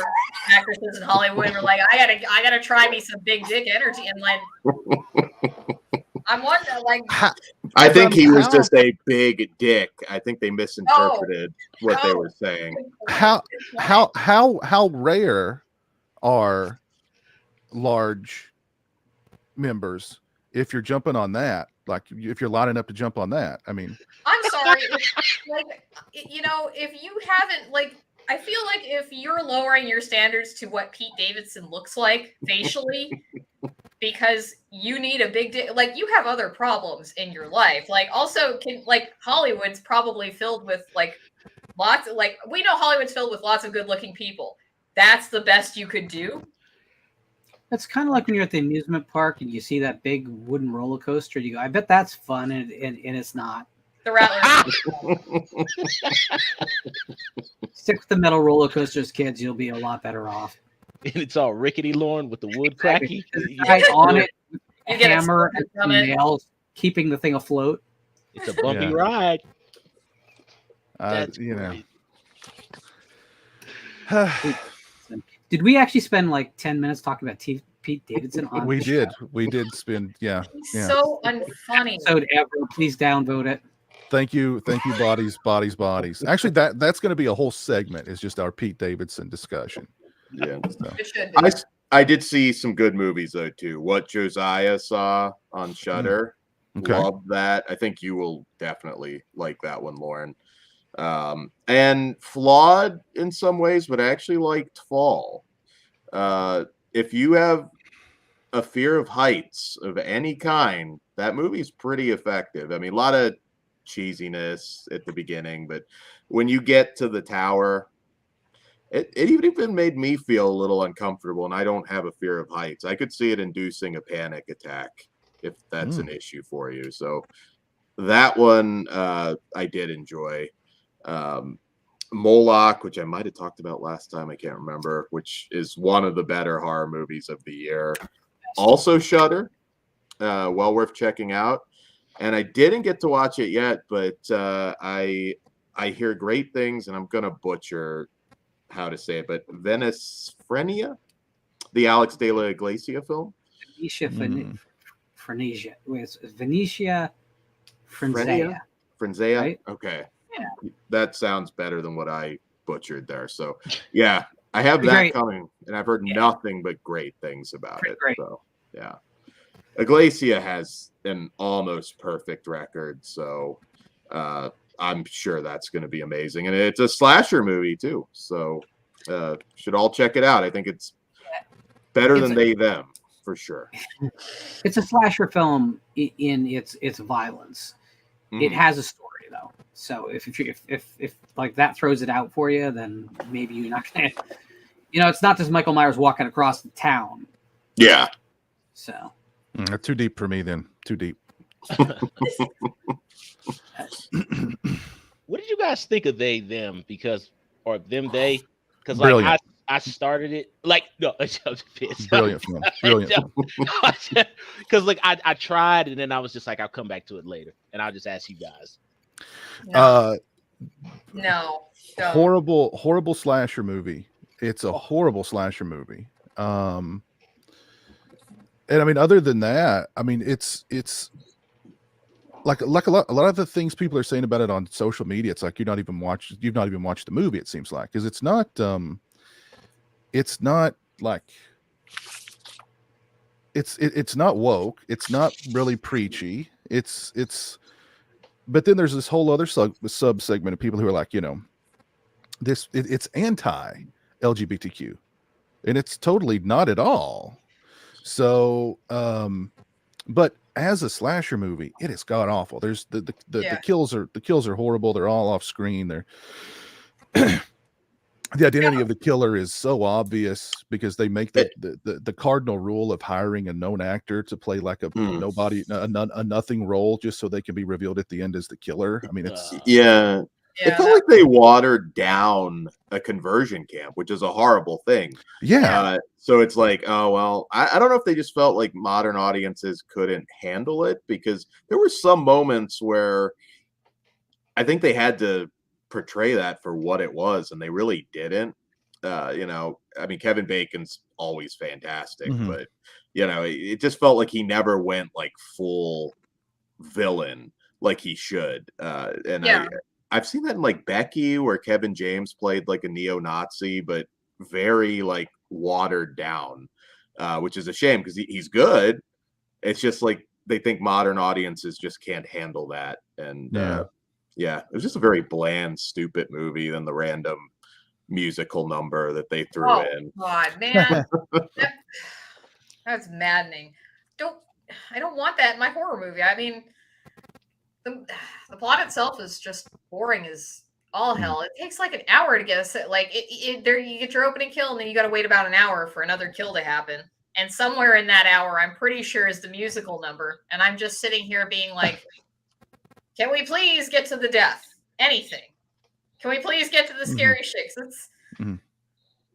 actresses in Hollywood were like, "I gotta try me some big dick energy," and like, I'm wondering, like, I think he was just a big dick. I think they misinterpreted what they were saying. How rare are large members if you're jumping on that? Like if you're lining up to jump on that, I mean, I'm sorry, like, if you haven't, like, I feel like if you're lowering your standards to what Pete Davidson looks like facially, because you need a big dick, like, you have other problems in your life. Like, also, Hollywood's probably filled with like lots of, like, we know Hollywood's filled with lots of good-looking people. That's the best you could do. It's kind of like when you're at the amusement park and you see that big wooden roller coaster. You go, I bet that's fun, and it's not. The Rattler. Stick with the metal roller coasters, kids. You'll be a lot better off. And it's all rickety, Lauren, with the wood cracky. Right on it, You get hammer a and nails, keeping the thing afloat. It's a bumpy ride. That's Did we actually spend like 10 minutes talking about Pete Davidson on We the did. show. We did spend. Yeah. He's Yeah. so unfunny. Episode ever. Please downvote it. Thank you, bodies. Actually, that's going to be a whole segment. It's just our Pete Davidson discussion. Yeah. So, It should be. I did see some good movies though too. What Josiah saw on Shudder, okay. loved that. I think you will definitely like that one, Lauren. And flawed in some ways, but I actually liked Fall. If you have a fear of heights of any kind, that movie's pretty effective. I mean, a lot of cheesiness at the beginning, but when you get to the tower, it even made me feel a little uncomfortable, and I don't have a fear of heights. I could see it inducing a panic attack if that's an issue for you. So that one I did enjoy. Moloch, which I might have talked about last time, I can't remember, which is one of the better horror movies of the year. Also Shudder, well worth checking out. And I didn't get to watch it yet, but I hear great things, and I'm gonna butcher how to say it, but Venestrenia, the Alex de la Iglesia film. Venetia. Venetia Frenzea. Right? Okay. Yeah. That sounds better than what I butchered there. So yeah, I have that Great. coming, and I've heard nothing but great things about it. Great. So yeah. Iglesia has an almost perfect record, so I'm sure that's going to be amazing. And it's a slasher movie too, so should all check it out. I think it's better than They Them for sure. It's a slasher film in its violence. Mm-hmm. It has a story though, so if like that throws it out for you, then maybe you're not gonna. It's not just Michael Myers walking across the town. Yeah. So. Too deep for me then. Too deep. What did you guys think of They Them? Or Them They? Because Brilliant. I started it Brilliant film. Brilliant. Because I tried, and then I was just like, I'll come back to it later, and I'll just ask you guys. No. Don't. Horrible slasher movie. It's a horrible slasher movie. And I mean, other than that, I mean, it's like a lot of the things people are saying about it on social media. It's like you've not even watched the movie. It seems like, because it's not like it's not woke. It's not really preachy. But then there's this whole other sub segment of people who are like, it's anti LGBTQ, and it's totally not at all. So, but as a slasher movie, it is god awful. There's the kills are horrible. They're all off screen. They're the identity of the killer is so obvious because they make the cardinal rule of hiring a known actor to play like a nothing role just so they can be revealed at the end as the killer. I mean, it's it felt like they watered down a conversion camp, which is a horrible thing. Yeah. So it's like, oh, well, I don't know if they just felt like modern audiences couldn't handle it, because there were some moments where I think they had to portray that for what it was, and they really didn't. I mean, Kevin Bacon's always fantastic, but it just felt like he never went like full villain like he should. I've seen that in like Becky, where Kevin James played like a neo-Nazi, but very like watered down, which is a shame because he's good. It's just like they think modern audiences just can't handle that. And it was just a very bland, stupid movie than the random musical number that they threw in. God, man. That's maddening. I don't want that in my horror movie. I mean, the plot itself is just boring as all hell. It takes like an hour to get us there. You get your opening kill, and then you got to wait about an hour for another kill to happen. And somewhere in that hour, I'm pretty sure is the musical number. And I'm just sitting here being like, can we please get to the death? Anything. Can we please get to the scary shit?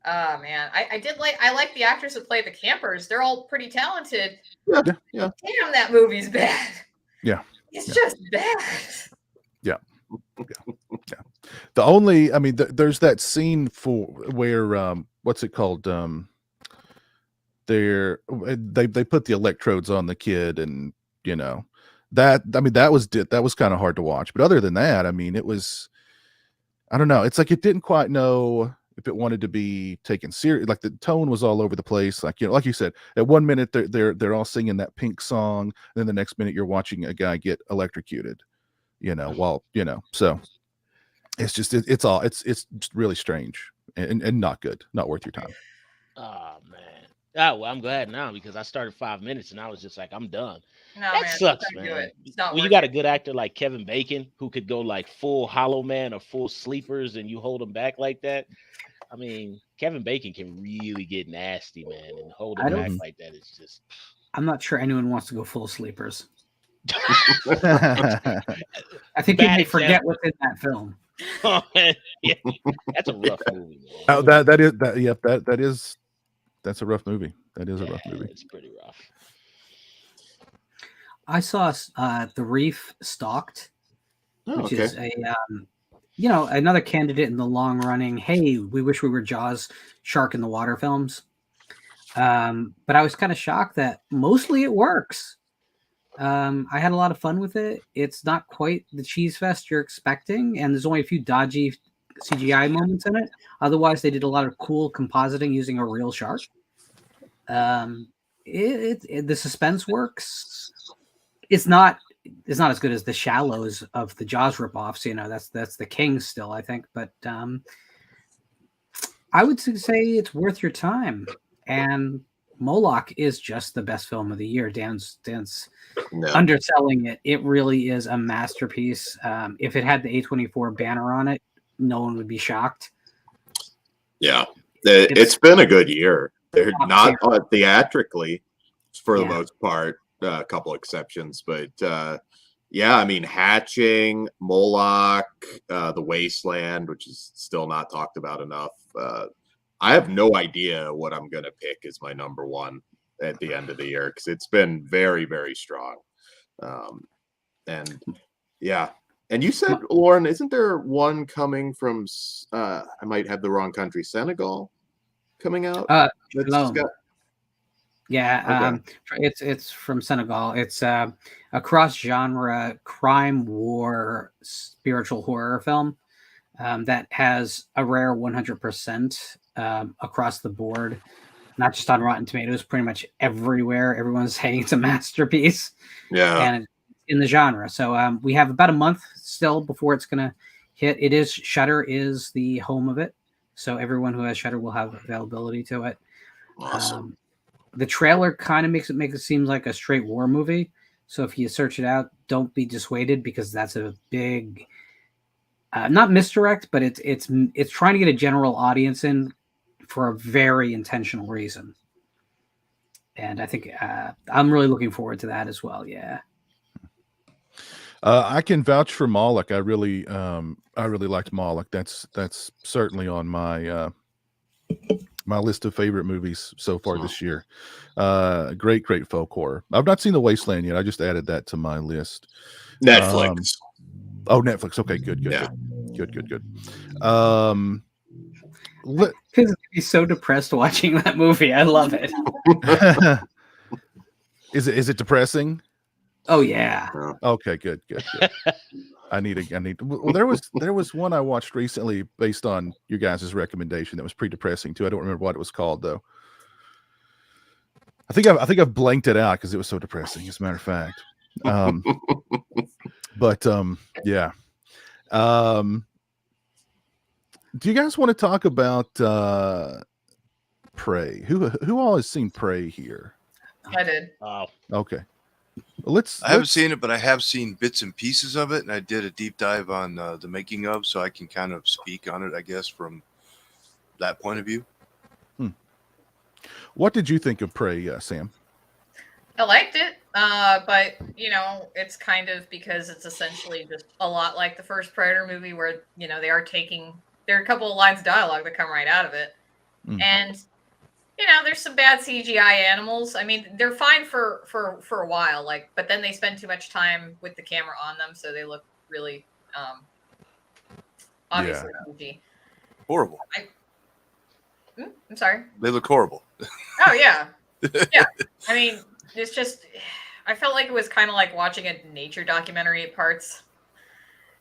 Oh man, I like the actors that play the campers. They're all pretty talented. Yeah. Damn, that movie's bad. Yeah. It's just bad. Yeah. The only, I mean, there's that scene where what's it called? they put the electrodes on the kid, and that was kind of hard to watch. But other than that, I mean, it was, I don't know. It's like it didn't quite know if it wanted to be taken serious. Like the tone was all over the place. Like like you said, at one minute they're all singing that Pink song, then the next minute you're watching a guy get electrocuted. So it's just it's just really strange and not good, not worth your time. Oh man. Ah, well, I'm glad now because I started 5 minutes and I was just like, I'm done. No, That man, sucks, don't do man. it. It's not When you worth got a it. good actor like Kevin Bacon who could go like full Hollow Man or full Sleepers and you hold him back like that. I mean, Kevin Bacon can really get nasty, man, and hold him back like that is just. I'm not sure anyone wants to go full Sleepers. I think you may forget what's in that film. Oh, man. Yeah, that's a rough movie, man. Oh, that's a rough movie. That is a rough movie. It's pretty rough. I saw The Reef Stalked, which is a another candidate in the long running. Hey, we wish we were Jaws shark in the water films. But I was kind of shocked that mostly it works. I had a lot of fun with it. It's not quite the cheese fest you're expecting, and there's only a few dodgy CGI moments in it. Otherwise, they did a lot of cool compositing using a real shark. The suspense works. It's not as good as the Shallows of the Jaws ripoffs. That's the king still, I think. But I would say it's worth your time. And Moloch is just the best film of the year. Dan's underselling it. It really is a masterpiece. If it had the A24 banner on it, no one would be shocked. Yeah, it's been a good year. They're not theatrically, for the most part, a couple exceptions, but I mean, Hatching, Moloch, The Wasteland, which is still not talked about enough. I have no idea what I'm going to pick as my number one at the end of the year because it's been very, very strong. And you said, Lauren, isn't there one coming from, I might have the wrong country, Senegal coming out? It's from Senegal. It's a cross-genre crime war spiritual horror film that has a rare 100% across the board, not just on Rotten Tomatoes, pretty much everywhere. Everyone's saying it's a masterpiece. Yeah, and it's in the genre. So we have about a month still before it's gonna hit. It is Shudder is the home of it, so everyone who has Shudder will have availability to it. Awesome. The trailer kind of makes it seem like a straight war movie. So if you search it out, don't be dissuaded because that's a big, not misdirect, but it's trying to get a general audience in for a very intentional reason. And I think I'm really looking forward to that as well. Yeah. I can vouch for Moloch. I really liked Moloch. That's certainly on my my list of favorite movies so far this year. Great folk horror. I've not seen The Wasteland yet. I just added that to my list. Netflix. Netflix. Okay, good. Yeah. Good. Because he's so depressed watching that movie. I love it. Is it depressing? Oh yeah. Okay, good. I need. Well, there was one I watched recently based on your guys' recommendation that was pretty depressing too. I don't remember what it was called though. I think I've blanked it out because it was so depressing. As a matter of fact, yeah. Do you guys want to talk about Prey? Who all has seen Prey here? I did. Okay. Well, I haven't seen it, but I have seen bits and pieces of it, and I did a deep dive on the making of, so I can kind of speak on it, I guess, from that point of view. What did you think of Prey, Sam? I liked it, but it's kind of because it's essentially just a lot like the first Predator movie, where there are a couple of lines of dialogue that come right out of it, and there's some bad CGI animals. I mean, they're fine for a while, but then they spend too much time with the camera on them, so they look really obviously CG. Horrible. I'm sorry. They look horrible. Oh yeah. Yeah, I mean, it's just, I felt like it was kind of like watching a nature documentary at parts.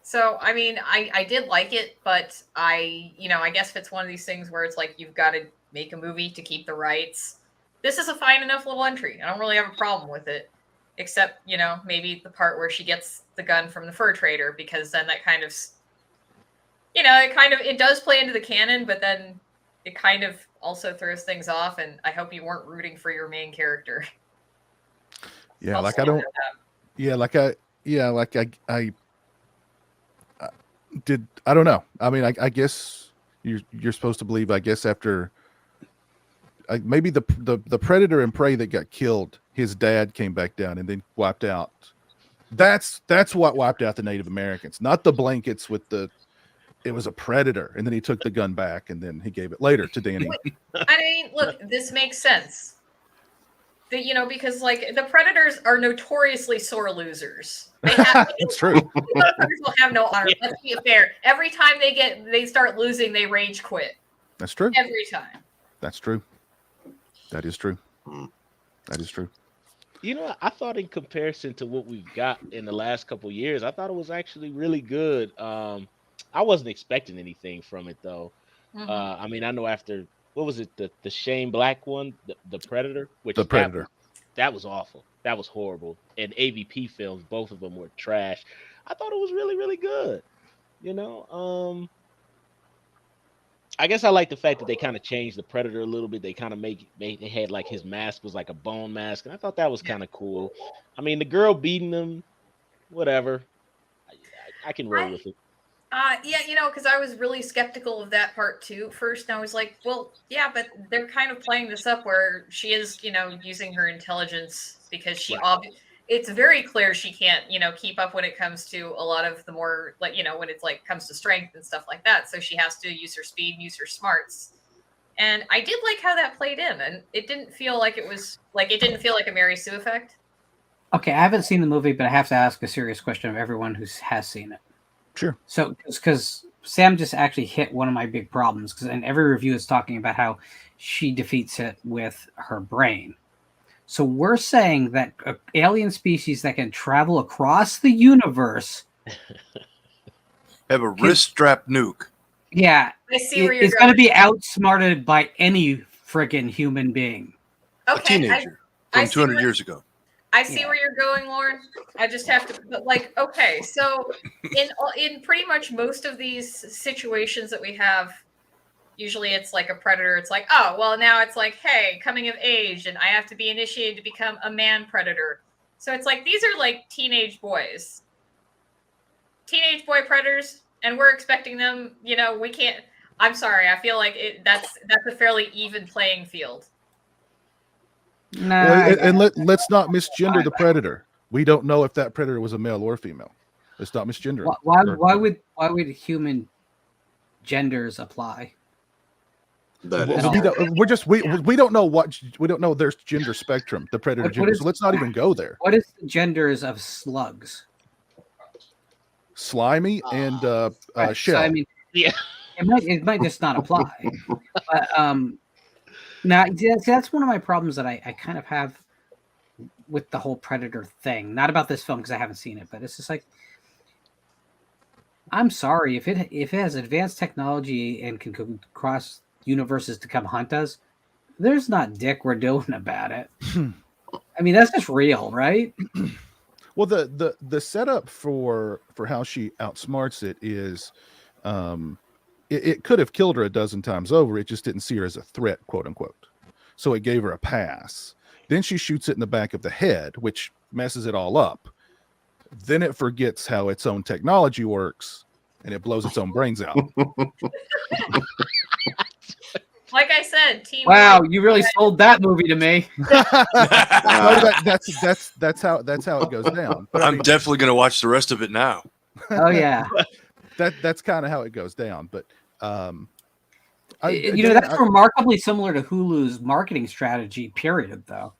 So, I mean, I did like it, but I guess if it's one of these things where it's like you've got to make a movie to keep the rights, this is a fine enough little entry. I don't really have a problem with it, except, maybe the part where she gets the gun from the fur trader, because then that kind of, it does play into the canon, but then it kind of also throws things off, and I hope you weren't rooting for your main character. Yeah, I'll like I stand don't. with that. I did. I don't know. I mean, I guess you're supposed to believe. I guess after maybe the predator and prey that got killed, his dad came back down and then wiped out. That's what wiped out the Native Americans, not the blankets with the. It was a predator, and then he took the gun back, and then he gave it later to Danny. I mean, look, this makes sense. Because like the predators are notoriously sore losers. That's true. Predators will have no honor. Let's be fair. Every time they start losing, they rage quit. That's true. Every time. That's true. That is true. That is true. I thought in comparison to what we've got in the last couple of years, I thought it was actually really good. I wasn't expecting anything from it though. Mm-hmm. I mean, I know after what was it, the Shane Black one, the Predator, that was awful. That was horrible. And AVP films, both of them were trash. I thought it was really, really good. I guess I like the fact that they kind of changed the Predator a little bit. They kind of they had like his mask was like a bone mask, and I thought that was kind of cool. I mean, the girl beating him, whatever. I can roll with it. Yeah, because I was really skeptical of that part too. First, and I was like, well, yeah, but they're kind of playing this up where she is, using her intelligence because it's very clear she can't, keep up when it comes to a lot of the more like, when it's like comes to strength and stuff like that. So she has to use her speed, use her smarts. And I did like how that played in, and it didn't feel like it didn't feel like a Mary Sue effect. Okay, I haven't seen the movie, but I have to ask a serious question of everyone who has seen it. Sure. So, because Sam just actually hit one of my big problems, because in every review is talking about how she defeats it with her brain. So we're saying that an alien species that can travel across the universe have a wrist strap nuke. Yeah, I see where you're it's going to be outsmarted by any friggin' human being. A teenager from 200 years ago. I see where you're going, Lauren. I just have to, but okay. So in pretty much most of these situations that we have, usually it's like a predator. It's like, oh, well, now it's like, hey, coming of age, and I have to be initiated to become a man predator. So it's like, these are like teenage boys. Teenage boy predators, and we're expecting them, we can't, I'm sorry, I feel like that's a fairly even playing field. Let's not misgender the predator. We don't know if that predator was a male or female. Let's not misgender him. Why would human genders apply? We don't know there's gender spectrum, the predator gender. So let's not even go there. What is the genders of slugs? Slimy and shell. So, I mean, yeah, it might just not apply. But now that's one of my problems that I kind of have with the whole predator thing. Not about this film because I haven't seen it, but it's just like, I'm sorry, if it has advanced technology and can go cross universes to come hunt us, there's not dick we're doing about it. I mean, that's just real, right? Well, the setup for how she outsmarts it is, it could have killed her a dozen times over. It just didn't see her as a threat, quote unquote. So it gave her a pass. Then she shoots it in the back of the head, which messes it all up. Then it forgets how its own technology works, and it blows its own brains out. Like I said, team. Wow, you really sold that movie to me. That's how it goes down. But I'm definitely going to watch the rest of it now. Oh yeah, that's kind of how it goes down. But that's remarkably similar to Hulu's marketing strategy. Period, though.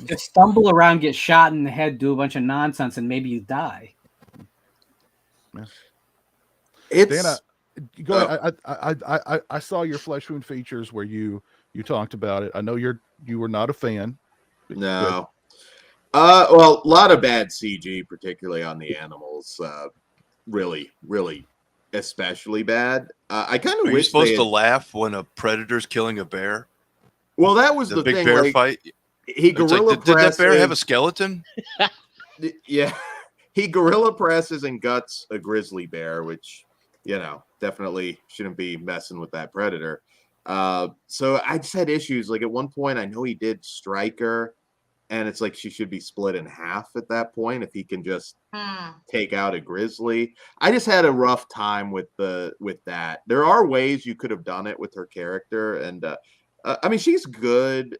Just stumble around, get shot in the head, do a bunch of nonsense, and maybe you die. Dana, go ahead. I saw your Flesh Wound features where you talked about it. I know you're you were not a fan. No. Well, a lot of bad CG, particularly on the animals. Really, especially bad. I kind of Are wish you supposed they to had... laugh when a predator's killing a bear? Well, that was The big thing, bear like, fight. He It's like, gorilla did that bear have a presses- skeleton? Yeah, he gorilla presses and guts a grizzly bear, which, you know, definitely shouldn't be messing with that predator. So I just had issues. Like at one point, I know he did strike her, and it's like she should be split in half at that point if he can just take out a grizzly. I just had a rough time with that. There are ways you could have done it with her character, and I mean, she's good,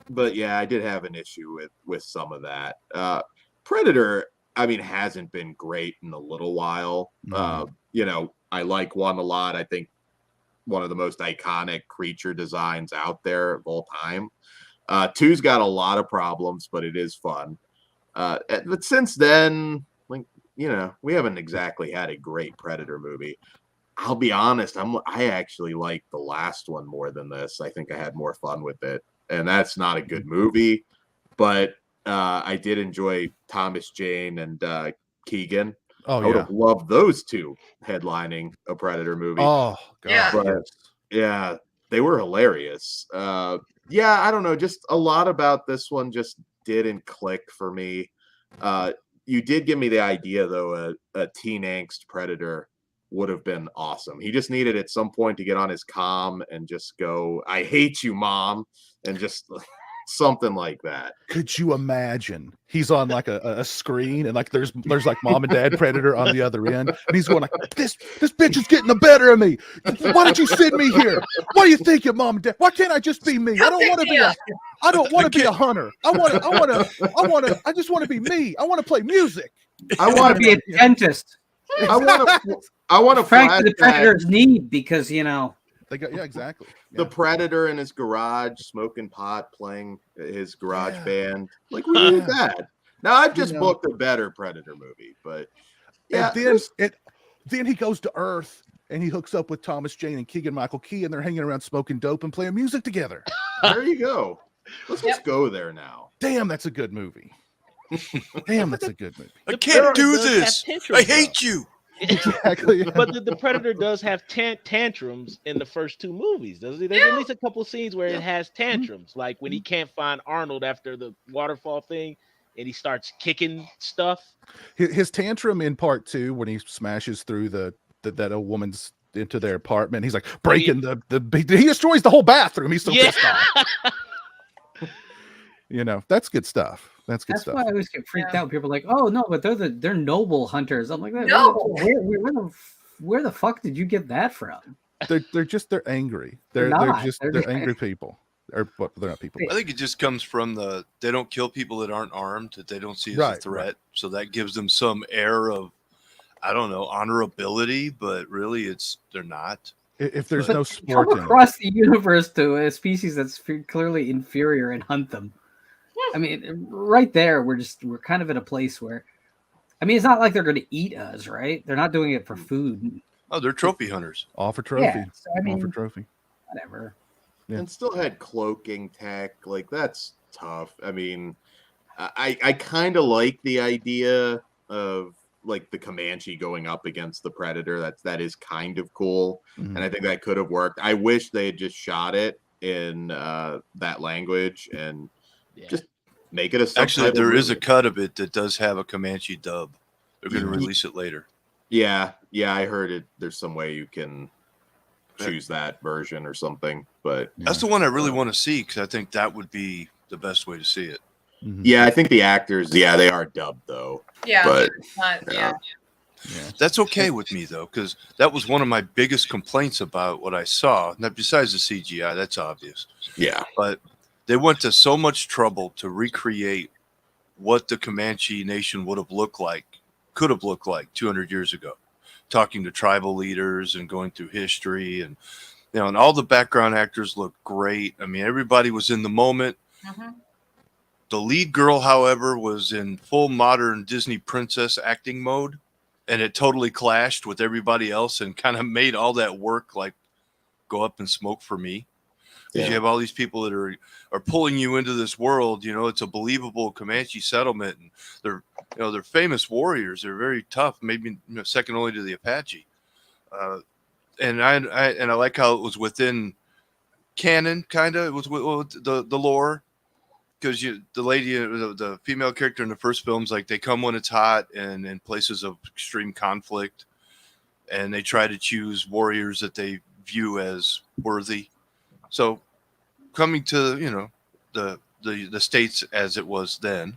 but yeah, I did have an issue with some of that. Predator, I mean, hasn't been great in a little while. You know, I like one a lot. I think one of the most iconic creature designs out there of all time. Two's got a lot of problems, but it is fun. But since then, like, you know, we haven't exactly had a great Predator movie. I'll be honest, I actually like the last one more than this. I think I had more fun with it, and that's not a good movie, but I did enjoy Thomas Jane and Keegan. Oh, I would have loved those two headlining a Predator movie. Oh, God. Yeah. But, yeah, they were hilarious. Yeah, I don't know. Just a lot about this one just didn't click for me. You did give me the idea, though, a teen angst Predator would have been awesome. He just needed at some point to get on his comm and just go, "I hate you, Mom," and just something like that. Could you imagine? He's on like a screen, and like there's like Mom and Dad Predator on the other end, and he's going like, this bitch is getting the better of me. Why did you send me here? What do you think, your Mom and Dad? Why can't I just be me? I don't want to be a hunter. I just want to be me. I want to play music. I want to be a dentist. I want to frankly the Predators need, because, you know, they got, yeah, exactly. Yeah. The Predator in his garage smoking pot, playing his garage band. Like, we need that. Now I've just booked a better Predator movie, but yeah. And then he goes to Earth and he hooks up with Thomas Jane and Keegan Michael Key, and they're hanging around smoking dope and playing music together. There you go. Let's just go there now. Damn, that's a good movie. Damn, that's a good movie. I can't do this. I hate you. Exactly. Yeah. But the Predator does have tantrums in the first two movies, doesn't he? There's at least a couple of scenes where it has tantrums, like when he can't find Arnold after the waterfall thing, and he starts kicking stuff. His tantrum in part 2, when he smashes through that old woman's into their apartment, he's like breaking he destroys the whole bathroom. He's so pissed off. You know, that's good stuff. That's stuff. Why I always get freaked out. People are like, "Oh no, but they're noble hunters." I'm like, No. Where the fuck did you get that from? They're angry. They're angry people. They're not people. I think it just comes from they don't kill people that aren't armed, that they don't see as a threat. Right. So that gives them some air of, I don't know, honorability, but really they're not. If there's no sport come across the universe to a species that's clearly inferior and hunt them. I mean, right there, we're kind of in a place where, I mean, it's not like they're going to eat us, right? They're not doing it for food. Oh, they're trophy hunters. All for trophy. Yeah, so, I mean, all for trophy. Whatever. Yeah. And still had cloaking tech. Like, that's tough. I mean, I kind of like the idea of like the Comanche going up against the Predator. That is kind of cool. Mm-hmm. And I think that could have worked. I wish they had just shot it in that language and just make it a Actually, there is a cut of it that does have a Comanche dub. They're going to release it later. Yeah, I heard it. There's some way you can choose that version or something, but that's the one I really want to see, because I think that would be the best way to see it. Mm-hmm. Yeah, I think the actors, they are dubbed though. Yeah, but yeah. That's okay with me though, because that was one of my biggest complaints about what I saw. Now, besides the CGI, that's obvious. Yeah, but they went to so much trouble to recreate what the Comanche Nation could have looked like 200 years ago, talking to tribal leaders and going through history, and and all the background actors look great. I mean, everybody was in the moment. Mm-hmm. The lead girl, however, was in full modern Disney princess acting mode, and it totally clashed with everybody else and kind of made all that work like go up in smoke for me. because you have all these people that are pulling you into this world. You know, it's a believable Comanche settlement, and they're famous warriors. They're very tough, maybe second only to the Apache. And I like how it was within canon, kind of. It was with the lore, because the female character in the first film's like, they come when it's hot and in places of extreme conflict, and they try to choose warriors that they view as worthy. So coming to the States as it was then,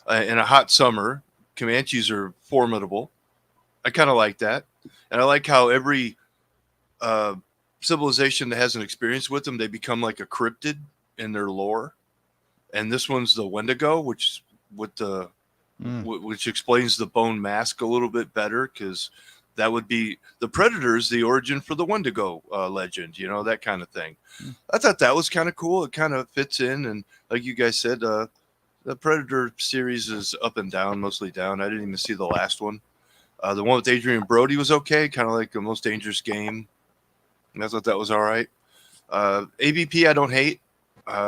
in a hot summer, Comanches are formidable. I kind of like that, and I like how every civilization that has an experience with them, they become like a cryptid in their lore. And this one's the Wendigo, which explains the bone mask a little bit better, because that would be the Predator's the origin for the Wendigo legend, that kind of thing. I thought that was kind of cool. It kind of fits in, and like you guys said, the Predator series is up and down, mostly down. I didn't even see the last one. The one with Adrian Brody was okay, kind of like The Most Dangerous Game. And I thought that was all right. AVP I don't hate.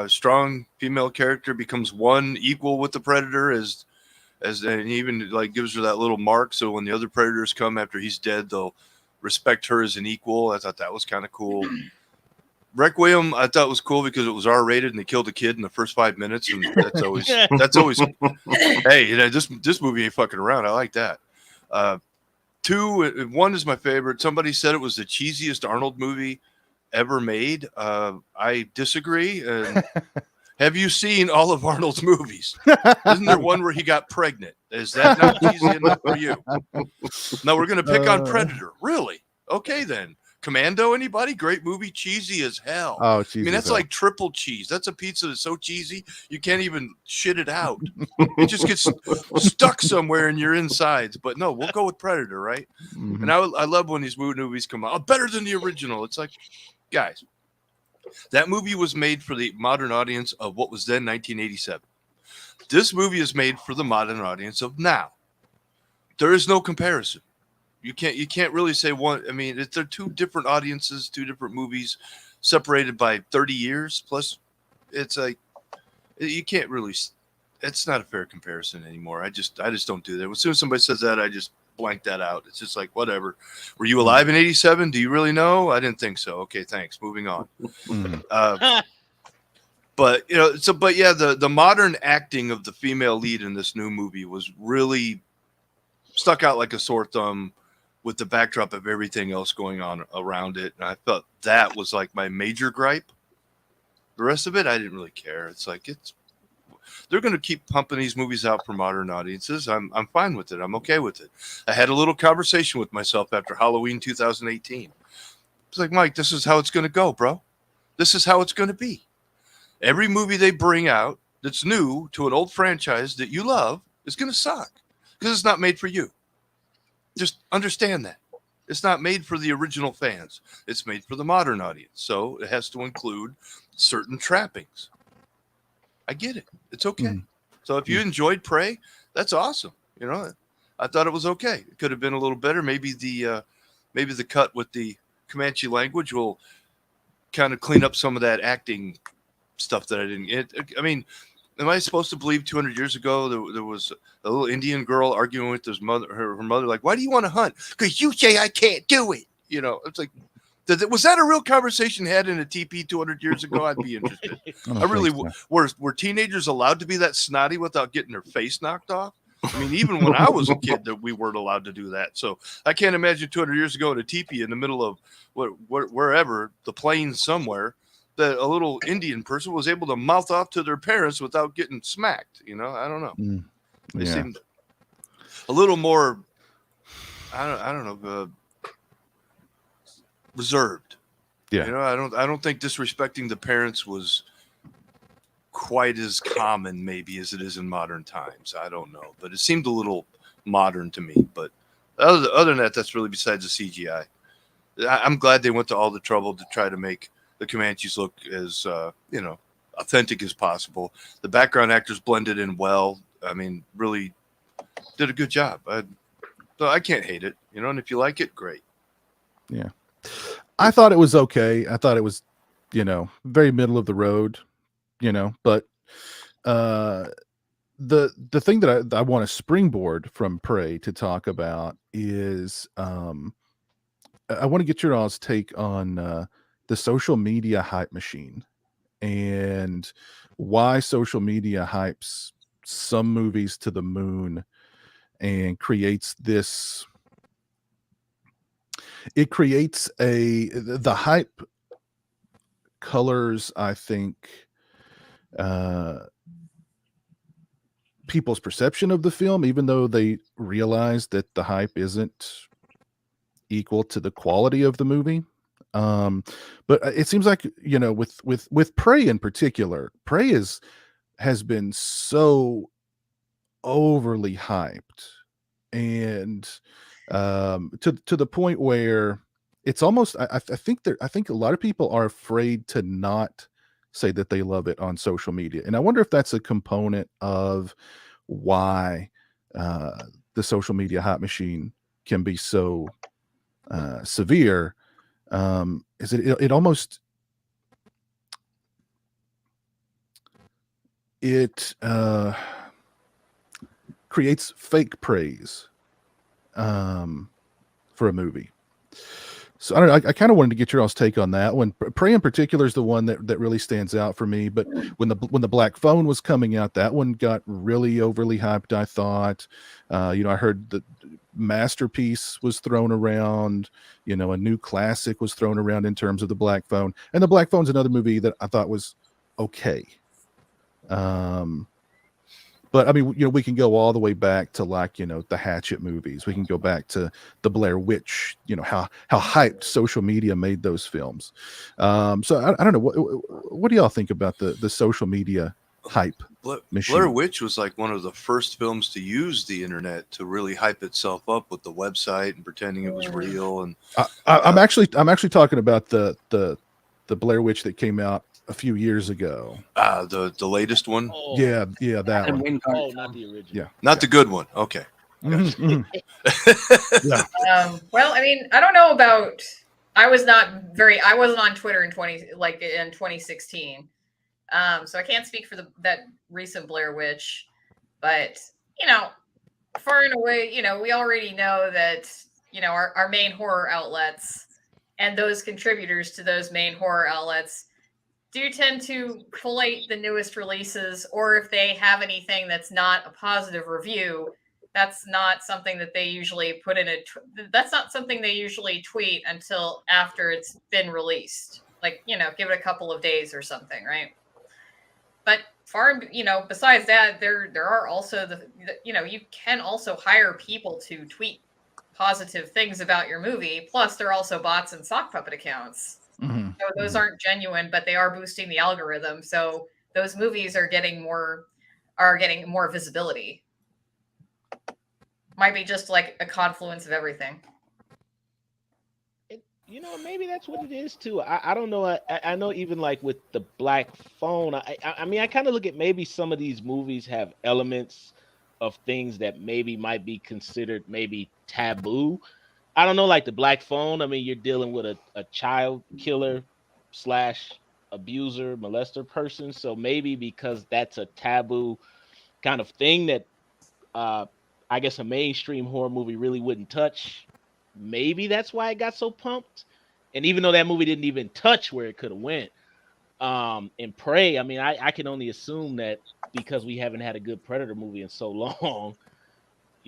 Strong female character becomes one equal with the Predator, and even like gives her that little mark, so when the other Predators come after he's dead, they'll respect her as an equal. I thought that was kind of cool. Requiem I thought was cool because it was R-rated and they killed a kid in the first 5 minutes, and that's always hey, this movie ain't fucking around. I like that. 1 is my favorite. Somebody said it was the cheesiest Arnold movie ever made. I disagree. And have you seen all of Arnold's movies? Isn't there one where he got pregnant? Is that not cheesy enough for you? No, we're going to pick on Predator. Really? Okay, then. Commando, anybody? Great movie, cheesy as hell. Oh, I mean, that's like triple cheese. That's a pizza that's so cheesy you can't even shit it out. It just gets stuck somewhere in your insides. But no, we'll go with Predator, right? Mm-hmm. And I love when these movies come out. Oh, better than the original. It's like, guys, that movie was made for the modern audience of what was then 1987. This movie is made for the modern audience of now. There is no comparison. You can't really say one. I mean, they're two different audiences, two different movies, separated by 30 years. Plus, it's like you can't really. It's not a fair comparison anymore. I just don't do that. As soon as somebody says that, I just blank that out. It's just like, whatever. Were you alive in 87? Do you really know? I didn't think so. Okay, thanks. Moving on. But the modern acting of the female lead in this new movie was really stuck out like a sore thumb with the backdrop of everything else going on around it. And I felt that was like my major gripe. The rest of it, I didn't really care. It's like, they're going to keep pumping these movies out for modern audiences. I'm fine with it. I'm okay with it. I had a little conversation with myself after Halloween 2018. It's like, Mike, this is how it's going to go, bro. This is how it's going to be. Every movie they bring out that's new to an old franchise that you love is going to suck because it's not made for you. Just understand that. It's not made for the original fans. It's made for the modern audience. So it has to include certain trappings. I get it. It's okay. So if you enjoyed Prey, that's awesome. I thought it was okay. It could have been a little better. Maybe the cut with the Comanche language will kind of clean up some of that acting stuff that I didn't get. I mean, am I supposed to believe 200 years ago there was a little Indian girl arguing with her mother, like, why do you want to hunt? Because you say I can't do it. It's like, was that a real conversation had in a teepee 200 years ago? I'd be interested. I really were teenagers allowed to be that snotty without getting their face knocked off? I mean, even when I was a kid, that we weren't allowed to do that. So I can't imagine 200 years ago in a teepee in the middle of wherever, the plains somewhere, that a little Indian person was able to mouth off to their parents without getting smacked. I don't know. They seemed a little more, I don't know, reserved. Yeah. I don't think disrespecting the parents was quite as common maybe as it is in modern times. I don't know, but it seemed a little modern to me. But other than that, that's really besides the CGI. I'm glad they went to all the trouble to try to make the Comanches look as authentic as possible. The background actors blended in well. I mean, really did a good job. So I can't hate it, and if you like it, great. Yeah. I thought it was okay. I thought it was very middle of the road, but the thing that I want to springboard from Prey to talk about is I want to get your all's take on the social media hype machine and why social media hypes some movies to the moon and creates the hype colors, I think, people's perception of the film, even though they realize that the hype isn't equal to the quality of the movie. But it seems like, with Prey in particular, Prey has been so overly hyped, and to the point where it's almost, I think a lot of people are afraid to not say that they love it on social media, and I wonder if that's a component of why the social media hype machine can be so severe. Is it almost creates fake praise for a movie. So I don't know. I kind of wanted to get your all's take on that one. Prey in particular is the one that really stands out for me. But when the Black Phone was coming out, that one got really overly hyped, I thought. I heard the Masterpiece was thrown around. A new classic was thrown around in terms of the Black Phone. And the Black Phone's another movie that I thought was okay. But I mean, we can go all the way back to the Hatchet movies. We can go back to the Blair Witch. How hyped social media made those films. So I don't know. What do y'all think about the social media hype machine? Blair Witch was like one of the first films to use the internet to really hype itself up with the website and pretending it was real. And I'm actually talking about the Blair Witch that came out a few years ago. The latest one. Oh. Yeah, that one. Oh, not the original. Yeah, not the good one. Okay. Mm-hmm. Yeah. Well, I mean, I don't know about. I wasn't on Twitter in 2016. So I can't speak for that recent Blair Witch, but far and away, we already know that our main horror outlets and those contributors to those main horror outlets do tend to collate the newest releases, or if they have anything that's not a positive review, that's not something that they usually put in that's not something they usually tweet until after it's been released. Like, give it a couple of days or something, right? But besides that, there are also you can also hire people to tweet positive things about your movie. Plus, there are also bots and sock puppet accounts. Mm-hmm. So those aren't genuine, but they are boosting the algorithm. So those movies are getting more visibility. Might be just like a confluence of everything. Maybe that's what it is too. I don't know. I know even like with the Black Phone, I mean, I kind of look at maybe some of these movies have elements of things that maybe might be considered maybe taboo. I don't know, like the Black Phone. I mean, you're dealing with a child killer / abuser, molester person. So maybe because that's a taboo kind of thing that I guess a mainstream horror movie really wouldn't touch. Maybe that's why it got so pumped. And even though that movie didn't even touch where it could have went, in Prey, I mean, I can only assume that because we haven't had a good Predator movie in so long,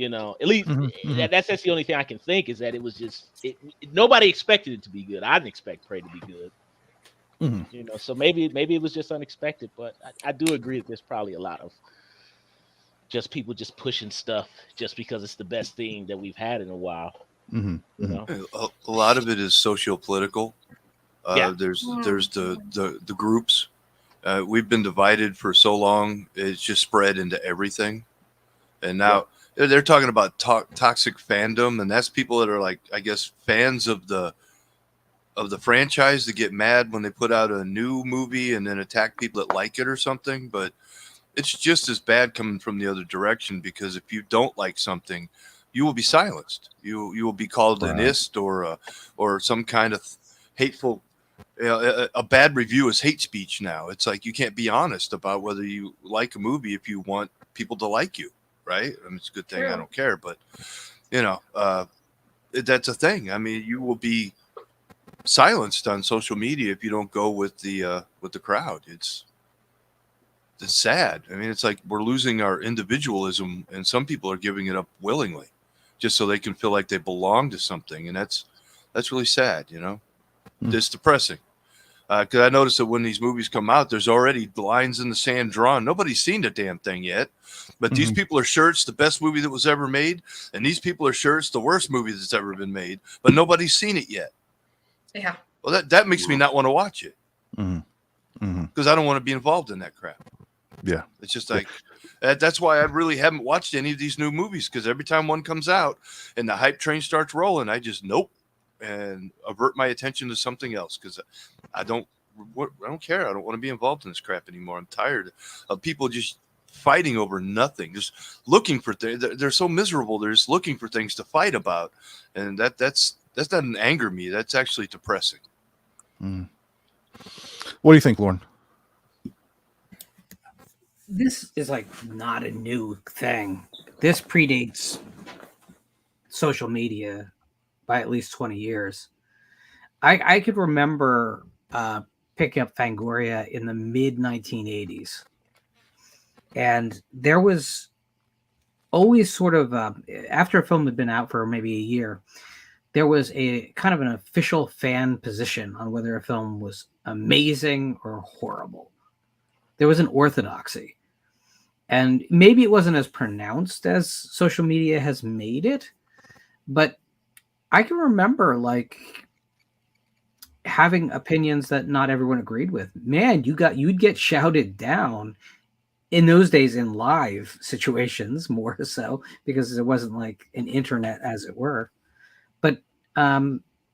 at least that's the only thing I can think is that it was just nobody expected it to be good. I didn't expect Prey to be good. Mm-hmm. So maybe it was just unexpected, but I do agree that there's probably a lot of just people just pushing stuff just because it's the best thing that we've had in a while. Mm-hmm. A lot of it is socio-political. Yeah. There's the groups. We've been divided for so long; it's just spread into everything. And now they're talking about toxic fandom, and that's people that are like, I guess, fans of the franchise that get mad when they put out a new movie and then attack people that like it or something. But it's just as bad coming from the other direction, because if you don't like something, you will be silenced. You will be called an ist or some kind of hateful a bad review is hate speech now. It's like you can't be honest about whether you like a movie if you want people to like you, right? I mean, it's a good thing. True. I don't care, but that's a thing. I mean, you will be silenced on social media if you don't go with the crowd. It's sad. I mean, it's like we're losing our individualism, and some people are giving it up willingly, just so they can feel like they belong to something, and that's really sad. It's depressing. Because I noticed that when these movies come out, there's already lines in the sand drawn. Nobody's seen the damn thing yet, but these people are sure it's the best movie that was ever made, and these people are sure it's the worst movie that's ever been made, but nobody's seen it yet. Yeah. Well, that makes me not want to watch it, because I don't want to be involved in that crap. Yeah, it's just like that's why I really haven't watched any of these new movies, because every time one comes out and the hype train starts rolling, I just and avert my attention to something else, because I don't care. I don't want to be involved in this crap anymore. I'm tired of people just fighting over nothing, just looking for things. They're so miserable. They're just looking for things to fight about, and that doesn't anger me. That's actually depressing. What do you think, Lauren? This is like not a new thing. This predates social media by at least 20 years. I could remember picking up Fangoria in the mid 1980s. And there was always sort of, after a film had been out for maybe a year, there was a kind of an official fan position on whether a film was amazing or horrible. There was an orthodoxy. And maybe it wasn't as pronounced as social media has made it, but I can remember like having opinions that not everyone agreed with. Man, you'd get shouted down in those days in live situations, more so, because there wasn't like an internet, as it were. But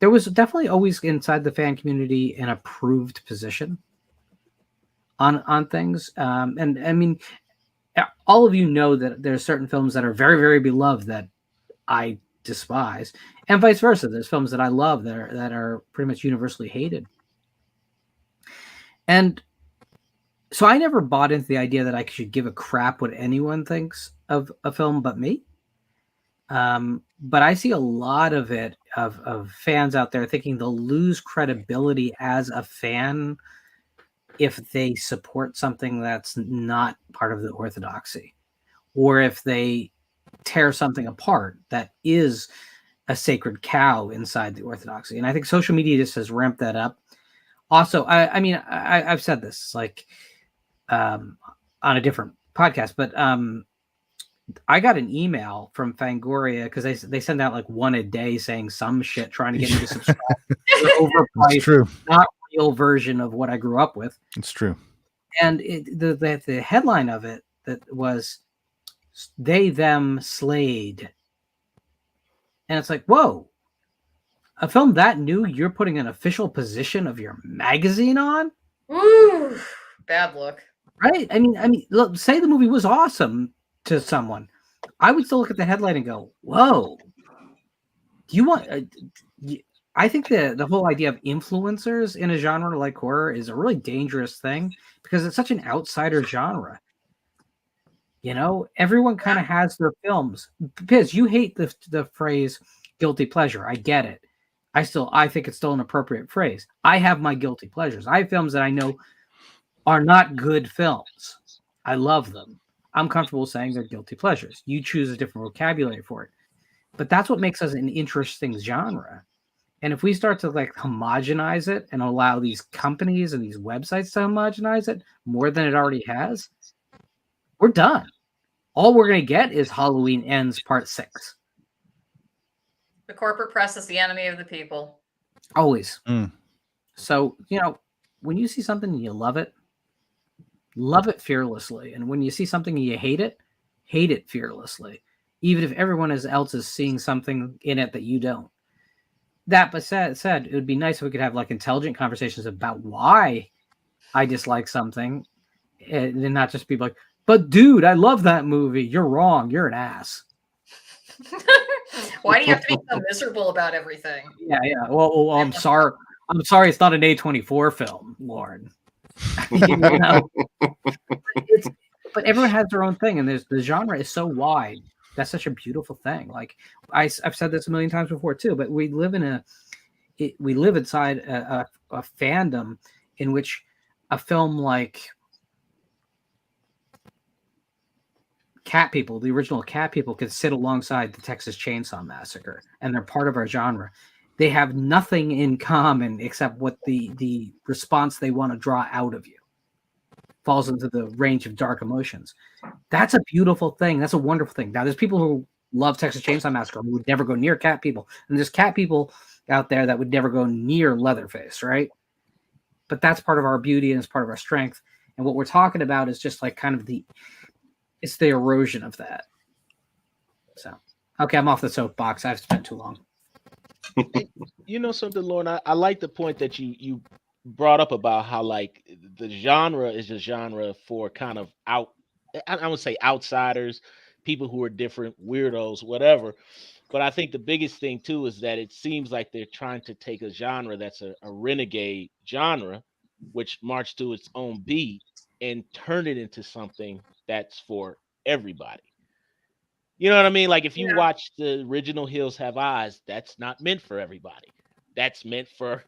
there was definitely always inside the fan community an approved position on things. And I mean, all of you know that there are certain films that are very, very beloved that I despise, and vice versa. There's films that I love that are pretty much universally hated. And so I never bought into the idea that I should give a crap what anyone thinks of a film but me. But I see a lot of it of fans out there thinking they'll lose credibility as a fan if they support something that's not part of the orthodoxy, or if they tear something apart that is a sacred cow inside the orthodoxy. And I think social media just has ramped that up. Also, I mean, I've said this like on a different podcast, but I got an email from Fangoria because they send out like one a day saying some shit trying to get me to subscribe to the overpriced, not real version of what I grew up with. It's true. And the headline of it that was "They Them Slayed," and it's like, whoa, a film that new you're putting an official position of your magazine on? Ooh, bad look. Right? I mean, look, say the movie was awesome to someone, I would still look at the headline and go, whoa. Do you want? I think the whole idea of influencers in a genre like horror is a really dangerous thing because it's such an outsider genre. You know, everyone kind of has their films. Piz, you hate the phrase guilty pleasure. I get it. I think it's still an appropriate phrase. I have my guilty pleasures. I have films that I know are not good films. I love them. I'm comfortable saying they're guilty pleasures. You choose a different vocabulary for it. But that's what makes us an interesting genre. And if we start to like homogenize it and allow these companies and these websites to homogenize it more than it already has, we're done. All we're going to get is Halloween Ends Part 6. The corporate press is the enemy of the people. Always. So, you know, when you see something and you love it fearlessly. And when you see something and you hate it fearlessly. Even if everyone else is seeing something in it that you don't. That but said, it would be nice if we could have like intelligent conversations about why I dislike something. And not just be like, but dude, I love that movie. You're wrong. You're an ass. Why do you have to be so miserable about everything? Yeah. Well, I'm sorry. I'm sorry, it's not an A24 film, Lauren. You know? But everyone has their own thing, and the genre is so wide. That's such a beautiful thing. Like I've said this a million times before too, but we live inside a fandom in which a film like Cat People, the original Cat People, could sit alongside the Texas Chainsaw Massacre, and they're part of our genre. They have nothing in common except what the response they want to draw out of you falls into the range of dark emotions. That's a beautiful thing. That's a wonderful thing. Now, there's people who love Texas Chainsaw Massacre who would never go near Cat People, and there's Cat People out there that would never go near Leatherface, right? But that's part of our beauty and it's part of our strength. And what we're talking about is just like kind of it's the erosion of that. So, okay, I'm off the soapbox. I've spent too long. You know something, Lauren? I like the point that you brought up about how like the genre is a genre for kind of I would say outsiders, people who are different, weirdos, whatever. But I think the biggest thing too is that it seems like they're trying to take a genre that's a renegade genre, which marched to its own beat, and turn it into something that's for everybody. You know what I mean? Like if you watch the original Hills Have Eyes, that's not meant for everybody. That's meant for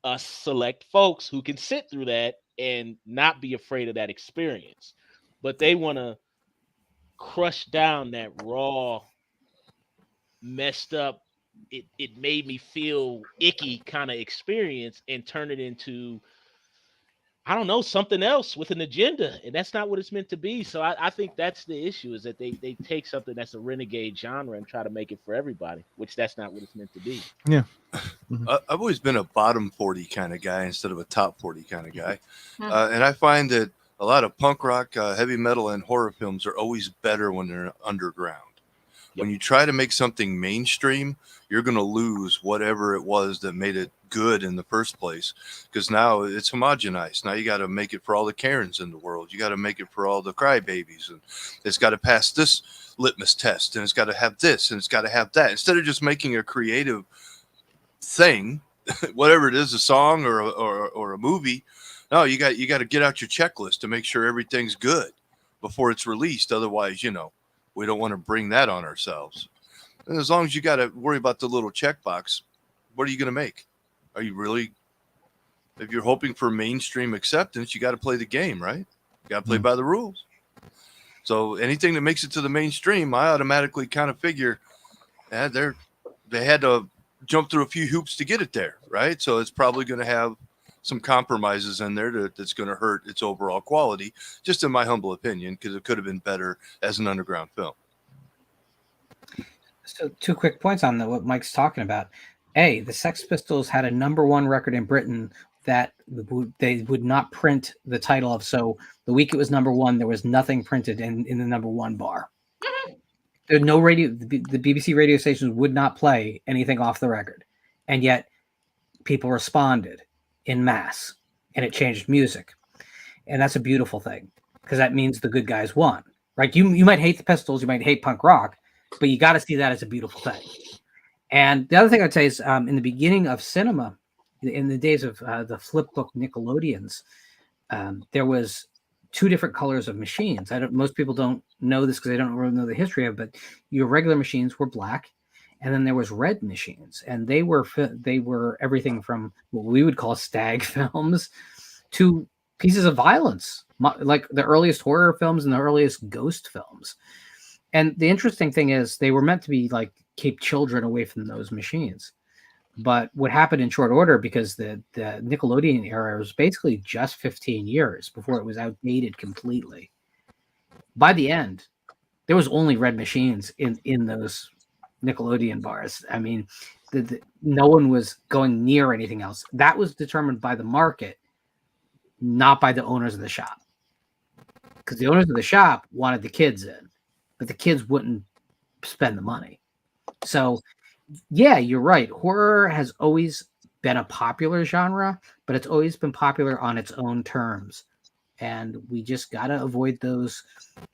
us select folks who can sit through that and not be afraid of that experience. But they want to crush down that raw, messed up, it made me feel icky kind of experience and turn it into, I don't know, something else with an agenda. And that's not what it's meant to be. So I think that's the issue, is that they take something that's a renegade genre and try to make it for everybody, which that's not what it's meant to be. Yeah. I've always been a bottom 40 kind of guy instead of a top 40 kind of guy. And I find that a lot of punk rock, heavy metal, and horror films are always better when they're underground. When you try to make something mainstream, you're going to lose whatever it was that made it good in the first place, because now it's homogenized. Now you got to make it for all the Karens in the world. You got to make it for all the crybabies, and it's got to pass this litmus test, and it's got to have this, and it's got to have that. Instead of just making a creative thing, whatever it is, a song or a movie, no, you got to get out your checklist to make sure everything's good before it's released. Otherwise, we don't want to bring that on ourselves. And as long as you got to worry about the little checkbox, what are you going to make? Are you really, if you're hoping for mainstream acceptance, you got to play the game, right? You got to play by the rules. So anything that makes it to the mainstream, I automatically kind of figure, they had to jump through a few hoops to get it there, right? So it's probably going to have some compromises in there that's going to hurt its overall quality, just in my humble opinion, because it could have been better as an underground film. So 2 quick points on what Mike's talking about. A, the Sex Pistols had a #1 record in Britain that they would not print the title of. So the week it was #1, there was nothing printed in the #1 bar. There's no radio. The BBC radio stations would not play anything off the record. And yet people responded in mass, and it changed music. And that's a beautiful thing, because that means the good guys won, right? You might hate the Pistols, you might hate punk rock, but you got to see that as a beautiful thing. And the other thing I'd say is in the beginning of cinema, in the days of the flip book Nickelodeons, there was 2 different colors of machines. Most people don't know this because they don't really know the history of it, but your regular machines were black, and then there was red machines, and they were everything from what we would call stag films to pieces of violence, like the earliest horror films and the earliest ghost films. And the interesting thing is they were meant to be like keep children away from those machines. But what happened in short order, because the Nickelodeon era was basically just 15 years before it was outdated completely. By the end, there was only red machines in those Nickelodeon bars. I mean, no one was going near anything else. That was determined by the market, not by the owners of the shop. Because the owners of the shop wanted the kids in, but the kids wouldn't spend the money. So, yeah, you're right. Horror has always been a popular genre, but it's always been popular on its own terms. And we just got to avoid those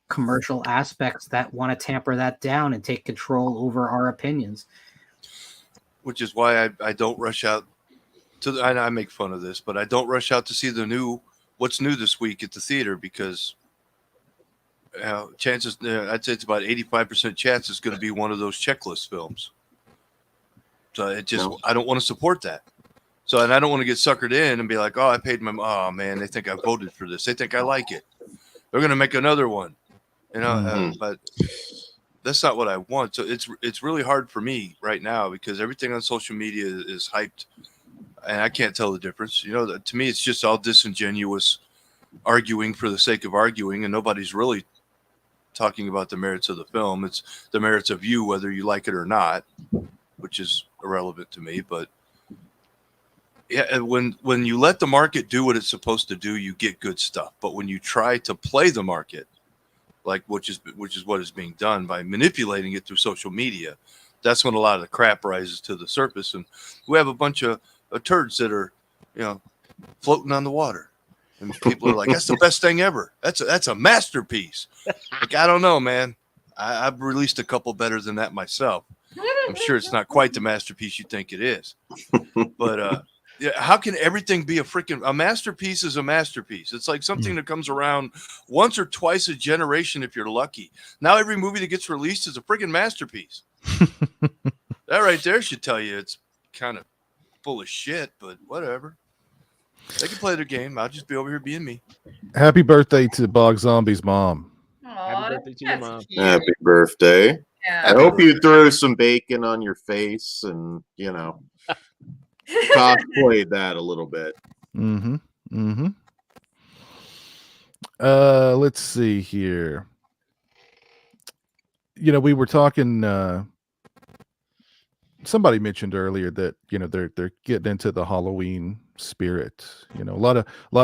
commercial aspects that want to tamper that down and take control over our opinions. Which is why I don't rush out I make fun of this, but I don't rush out to see what's new this week at the theater because chances, I'd say it's about 85% chance it's going to be one of those checklist films. So I don't want to support that. So, and I don't want to get suckered in and be like, oh, I paid oh man, they think I voted for this. They think I like it. They're going to make another one, but that's not what I want. So it's really hard for me right now because everything on social media is hyped and I can't tell the difference. To me, it's just all disingenuous arguing for the sake of arguing, and nobody's really talking about the merits of the film. It's the merits of you, whether you like it or not, which is irrelevant to me. But yeah, when you let the market do what it's supposed to do, you get good stuff. But when you try to play the market, which is what is being done by manipulating it through social media, that's when a lot of the crap rises to the surface, and we have a bunch of turds that are, floating on the water, and people are like, "That's the best thing ever. That's a masterpiece." Like, I don't know, man. I've released a couple better than that myself. I'm sure it's not quite the masterpiece you think it is, but how can everything be a masterpiece? Is a masterpiece. It's like something that comes around once or twice a generation if you're lucky. Now every movie that gets released is a freaking masterpiece. That right there should tell you it's kind of full of shit, but whatever. They can play their game. I'll just be over here being me. Happy birthday to Bog Zombie's mom. Happy birthday to your mom. Happy birthday. Yeah. I hope you threw some bacon on your face and, cosplayed that a little bit. Let's see here. We were talking, somebody mentioned earlier that, they're getting into the Halloween spirit. A lot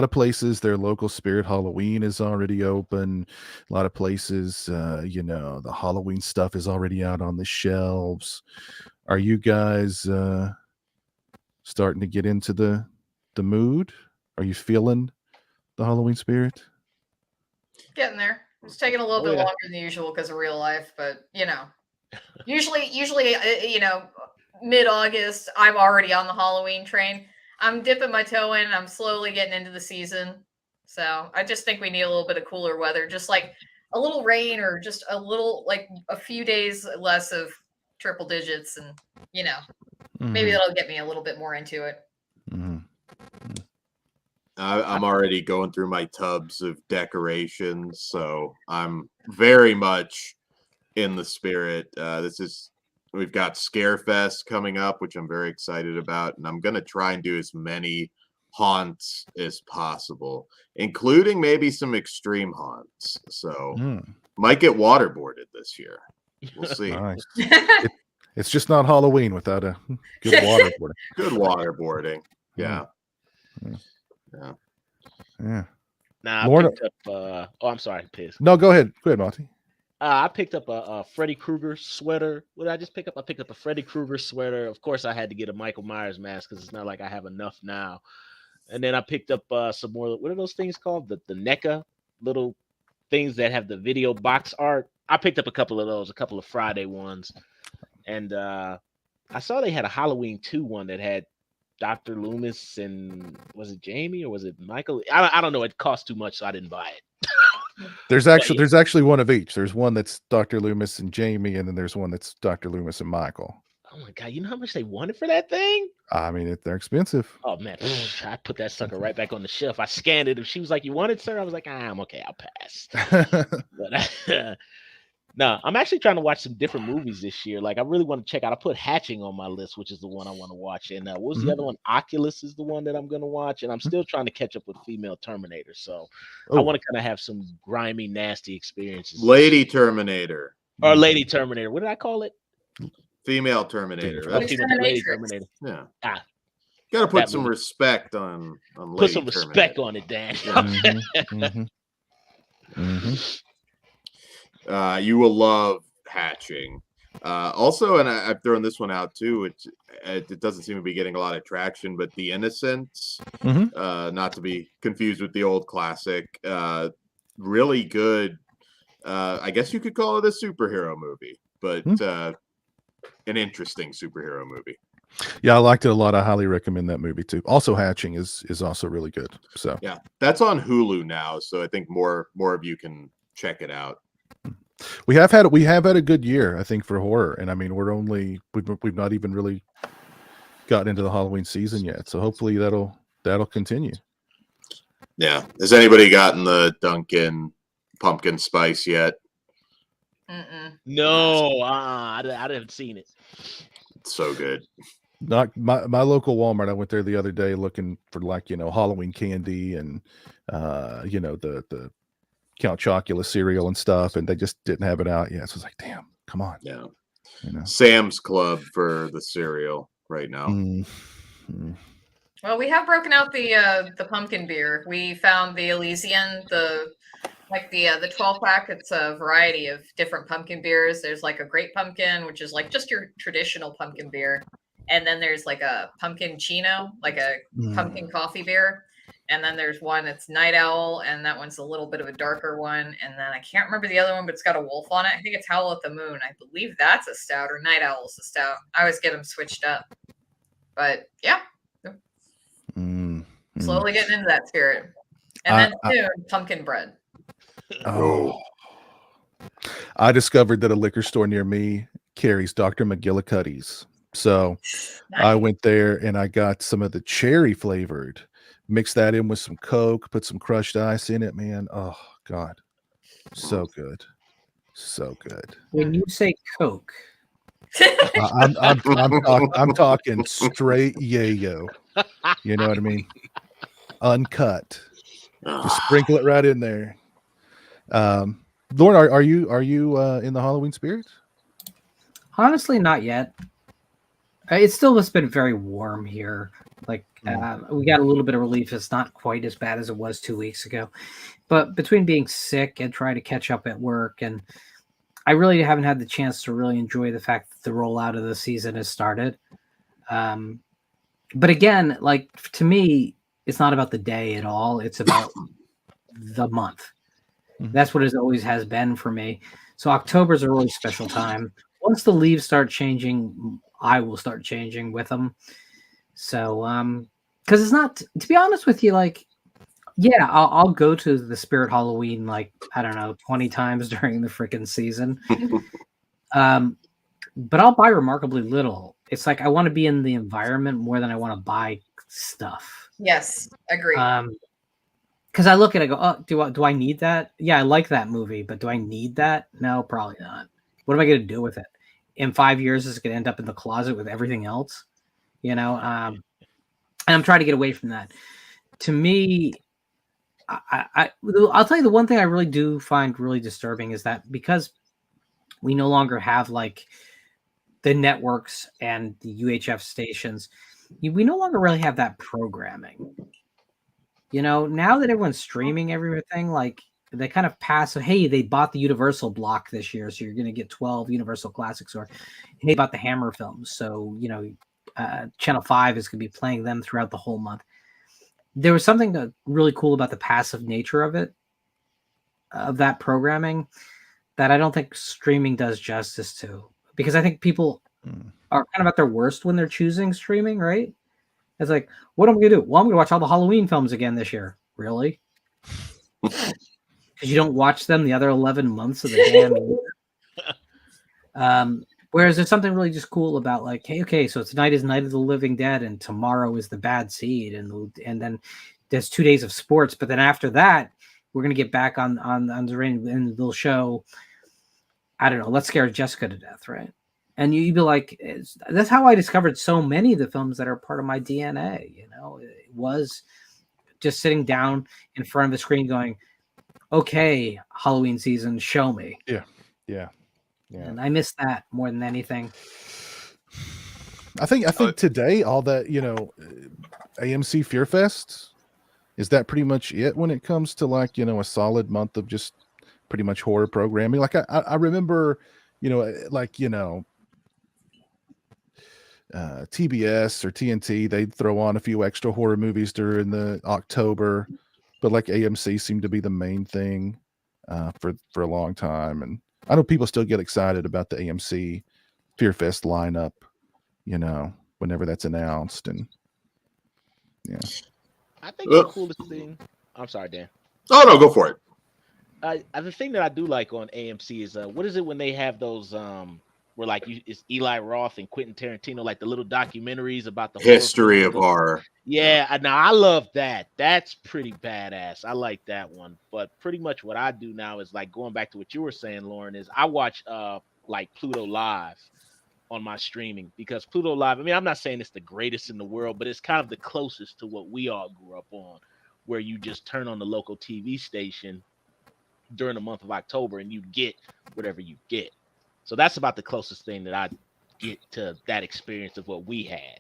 of places, their local spirit Halloween is already open. A lot of places, the Halloween stuff is already out on the shelves. Are you guys starting to get into the mood? Are you feeling the Halloween spirit? Getting there. It's taking a little bit longer than usual because of real life, but usually, mid-August, I'm already on the Halloween train. I'm dipping my toe in. I'm slowly getting into the season. So I just think we need a little bit of cooler weather, just like a little rain or just a little, like a few days less of triple digits. And, maybe that'll get me a little bit more into it. I'm already going through my tubs of decorations, so I'm very much in the spirit. We've got Scarefest coming up, which I'm very excited about, and I'm going to try and do as many haunts as possible, including maybe some extreme haunts. So might get waterboarded this year. We'll see. Nice. It's just not Halloween without a good waterboarding. Good waterboarding. Yeah. Yeah. Nah, I picked up. I'm sorry, Piz. No, go ahead. Go ahead, Monty. I picked up a Freddy Krueger sweater. What did I just pick up? I picked up a Freddy Krueger sweater. Of course, I had to get a Michael Myers mask because it's not like I have enough now. And then I picked up some more. What are those things called? The NECA little things that have the video box art. I picked up a couple of those, a couple of Friday ones. And I saw they had a Halloween 2 one that had Dr. Loomis and was it Jamie or was it Michael? I don't know. It cost too much, so I didn't buy it. There's actually one of each. There's one that's Dr. Loomis and Jamie, and then there's one that's Dr. Loomis and Michael. Oh my God, you know how much they wanted for that thing? I mean, they're expensive. Oh man, I put that sucker right back on the shelf. I scanned it. If she was like, "You want it, sir?" I was like, "I'm okay. I'll pass." But no, I'm actually trying to watch some different movies this year. Like, I really want to check out. I put Hatching on my list, which is the one I want to watch. And what was the other one? Oculus is the one that I'm going to watch. And I'm still trying to catch up with Female Terminator. So I want to kind of have some grimy, nasty experiences. Lady Terminator. Or Lady Terminator. What did I call it? Female Terminator. Lady Terminator. Yeah. Got to put some respect on Lady Put some Terminator. respect on it, Dan. You will love Hatching. Also, and I've thrown this one out too. It doesn't seem to be getting a lot of traction, but The Innocents, not to be confused with the old classic, really good. I guess you could call it a superhero movie, but an interesting superhero movie. Yeah, I liked it a lot. I highly recommend that movie too. Also, Hatching is also really good. So Yeah, that's on Hulu now, so I think more of you can check it out. we have had a good year, I think, for horror, and I mean we've not even really gotten into the Halloween season yet. So hopefully that'll continue. Yeah. Has anybody gotten the Dunkin' pumpkin spice yet? No, I haven't seen it. It's so good. Not my local Walmart. I went there the other day looking for Halloween candy and the Count Chocula cereal and stuff, and they just didn't have it out yet. So I was like, damn, come on. Yeah. Sam's Club for the cereal right now. Well, we have broken out the pumpkin beer. We found the Elysian, the 12-pack. It's a variety of different pumpkin beers. There's like a Great Pumpkin, which is like just your traditional pumpkin beer, and then there's like a pumpkin chino, like a pumpkin coffee beer, and then there's one that's Night Owl, and that one's a little bit of a darker one, and then I can't remember the other one, but it's got a wolf on it. I think it's Howl at the Moon. I believe that's a stout, or Night Owl's a stout. I always get them switched up, but yeah. Slowly getting into that spirit. And then soon, pumpkin bread. Oh. I discovered that a liquor store near me carries Dr. McGillicuddy's. So I went there and I got some of the cherry flavored, mixed that in with some Coke, put some crushed ice in it, man. Oh, God. So good. So good. When you say Coke, I'm talking straight yayo. You know what I mean? Uncut. Just sprinkle it right in there. Lauren, are you in the Halloween spirit? Honestly, not yet. It still has been very warm here. Like we got a little bit of relief. It's not quite as bad as it was 2 weeks ago. But between being sick and trying to catch up at work, and I really haven't had the chance to really enjoy the fact that the rollout of the season has started. But again, like to me, it's not about the day at all. It's about the month. That's what it always has been for me. So October is a really special time. Once the leaves start changing, I will start changing with them. So, because it's not, to be honest with you, like, yeah, I'll go to the Spirit Halloween, like, I don't know, 20 times during the freaking season. But I'll buy remarkably little. It's like I want to be in the environment more than I want to buy stuff. Yes, agree. Because I look at it and go, oh, do I need that? Yeah, I like that movie, but do I need that? No, probably not. What am I going to do with it? In 5 years, is it going to end up in the closet with everything else? You know, and I'm trying to get away from that. To me, I'll tell you the one thing I really do find really disturbing is that because we no longer have like the networks and the UHF stations, we no longer really have that programming. You know, now that everyone's streaming everything, like they kind of pass, hey, they bought the Universal block this year, so you're going to get 12 Universal Classics, or hey, they bought the Hammer films, so, you know, Channel 5 is going to be playing them throughout the whole month. There was something really cool about the passive nature of it, of that programming, that I don't think streaming does justice to, because I think people are kind of at their worst when they're choosing streaming, right? It's like, what am I going to do? Well, I'm going to watch all the Halloween films again this year. Really? Because you don't watch them the other 11 months of the damn year. Whereas there's something really just cool about like, hey, okay, so tonight is Night of the Living Dead and tomorrow is the Bad Seed. And then there's 2 days of sports. But then after that, we're going to get back on the rain and they'll show, I don't know, Let's Scare Jessica to Death, right? And you'd be like, that's how I discovered so many of the films that are part of my DNA. You know, it was just sitting down in front of a screen going, okay, Halloween season, show me. Yeah. And I miss that more than anything. I think today, all that, you know, AMC Fear Fest, is that pretty much it when it comes to like, you know, a solid month of just pretty much horror programming? Like I remember, you know, like, you know, TBS or TNT, they'd throw on a few extra horror movies during the October, but like AMC seemed to be the main thing for a long time. And I know people still get excited about the AMC Fear Fest lineup, you know, whenever that's announced. And yeah, I think the coolest thing. I'm sorry, Dan. Oh no, go for it. The thing that I do like on AMC is what is it when they have those where like it's Eli Roth and Quentin Tarantino, like the little documentaries about the history horror of horror. Yeah, now I love that. That's pretty badass. I like that one. But pretty much what I do now is like going back to what you were saying, Lauren, is I watch like Pluto Live on my streaming, because Pluto Live, I mean, I'm not saying it's the greatest in the world, but it's kind of the closest to what we all grew up on, where you just turn on the local TV station during the month of October and you get whatever you get. So that's about the closest thing that I get to that experience of what we had,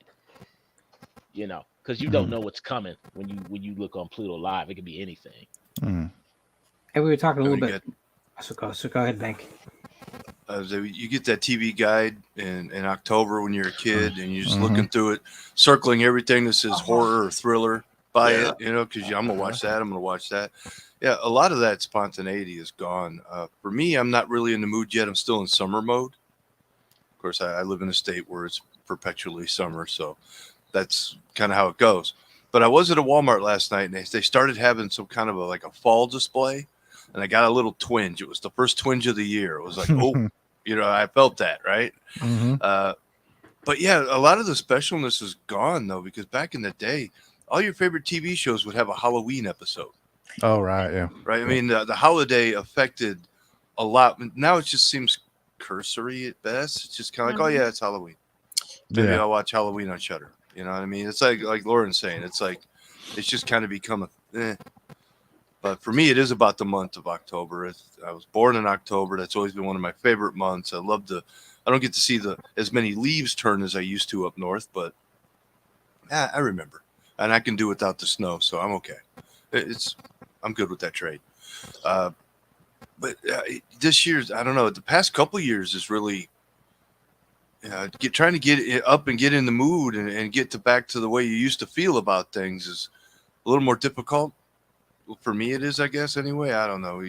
you know, because you don't know what's coming when you look on Pluto Live. It could be anything. And we were talking a little bit. So go ahead, Bank. You get that TV guide in October when you're a kid, and you're just looking through it, circling everything that says horror or thriller by it, you know, because I'm going to watch that. I'm going to watch that. Yeah, a lot of that spontaneity is gone. For me, I'm not really in the mood yet. I'm still in summer mode. Of course, I live in a state where it's perpetually summer, so that's kind of how it goes. But I was at a Walmart last night, and they started having some kind of a fall display, and I got a little twinge. It was the first twinge of the year. It was like, oh, you know, I felt that, right? But yeah, a lot of the specialness is gone, though, because back in the day, all your favorite TV shows would have a Halloween episode. Oh, right, yeah. Right? I mean, the holiday affected a lot. Now it just seems cursory at best. It's just kind of like, oh, yeah, it's Halloween. Maybe I'll watch Halloween on Shudder. You know what I mean? It's like Lauren's saying. It's like it's just kind of become But for me, it is about the month of October. I was born in October. That's always been one of my favorite months. I don't get to see as many leaves turn as I used to up north, but I remember. And I can do without the snow, so I'm okay. I'm good with that trade. But this year's, I don't know, the past couple of years is really trying to get it up and get in the mood and get back to the way you used to feel about things is a little more difficult. For me, it is, I guess, anyway. I don't know.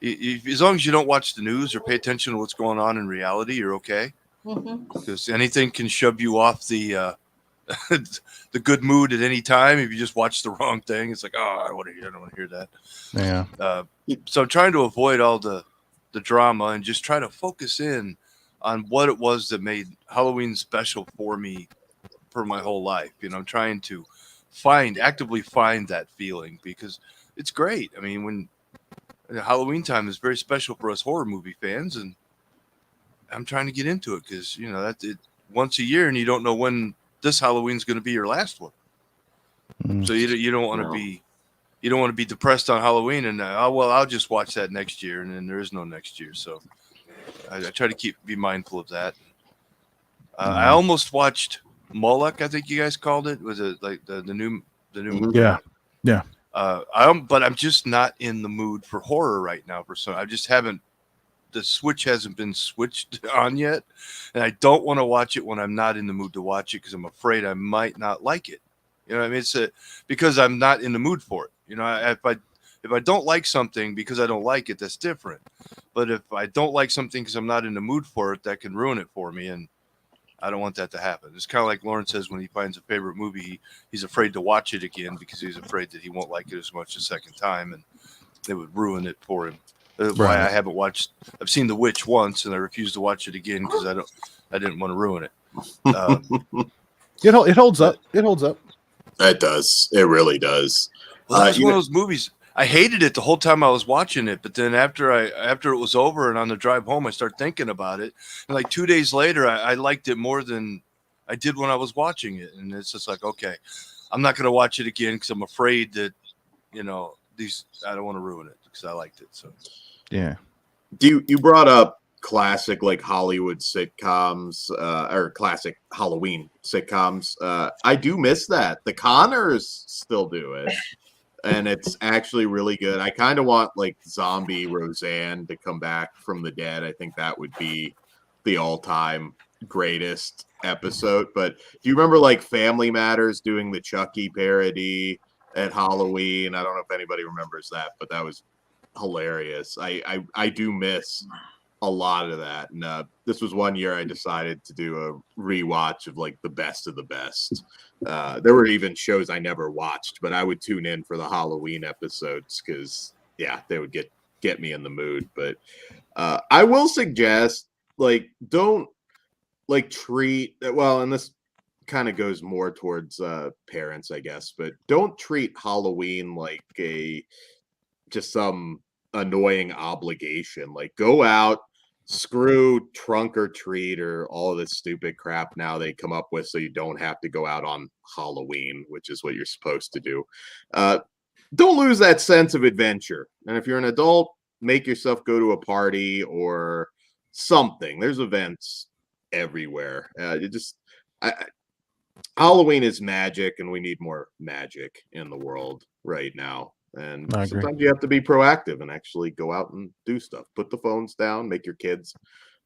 As long as you don't watch the news or pay attention to what's going on in reality, you're okay. Because anything can shove you off the the good mood at any time if you just watch the wrong thing. It's like, oh, I don't want to hear that. Yeah. So I'm trying to avoid all the drama and just try to focus in on what it was that made Halloween special for me for my whole life. You know, I'm trying to actively find that feeling because it's great. I mean, when Halloween time is very special for us horror movie fans, and I'm trying to get into it because, you know, that's it once a year and you don't know when this Halloween's going to be your last one. So you don't want to be depressed on Halloween and I'll just watch that next year, and then there is no next year. So I try to be mindful of that. I almost watched Moloch, I think you guys called it. Was it like the new movie? Yeah. But I'm just not in the mood for horror right now. I just haven't. The switch hasn't been switched on yet, and I don't want to watch it when I'm not in the mood to watch it because I'm afraid I might not like it. You know what I mean? It's because I'm not in the mood for it. You know, if I don't like something because I don't like it, that's different. But if I don't like something because I'm not in the mood for it, that can ruin it for me, and I don't want that to happen. It's kind of like Lauren says when he finds a favorite movie, he's afraid to watch it again because he's afraid that he won't like it as much the second time, and it would ruin it for him. That's why I haven't watched. I've seen The Witch once, and I refuse to watch it again because I didn't want to ruin it. It holds up. It holds up. It does. It really does. Well, that's one of those movies. I hated it the whole time I was watching it, but then after it was over and on the drive home, I started thinking about it. And like 2 days later, I liked it more than I did when I was watching it. And it's just like, okay, I'm not going to watch it again because I'm afraid that, you know, I don't want to ruin it because I liked it. So, yeah. You brought up classic like Hollywood sitcoms or classic Halloween sitcoms. I do miss that. The Connors still do it. And it's actually really good. I kind of want like zombie Roseanne to come back from the dead. I think that would be the all-time greatest episode. But do you remember like Family Matters doing the Chucky parody at Halloween? I don't know if anybody remembers that, but that was hilarious. I do miss a lot of that. And this was one year I decided to do a rewatch of like the best of the best. There were even shows I never watched, but I would tune in for the Halloween episodes because they would get me in the mood. But I will suggest, like, don't like treat well, and this kind of goes more towards parents, I guess, but don't treat Halloween like just some annoying obligation. Like, go out, screw trunk or treat or all this stupid crap now they come up with so you don't have to go out on Halloween, which is what you're supposed to do. Don't lose that sense of adventure. And if you're an adult, make yourself go to a party or something. There's events everywhere. Halloween is magic, and we need more magic in the world right now. And sometimes you have to be proactive and actually go out and do stuff. Put the phones down, make your kids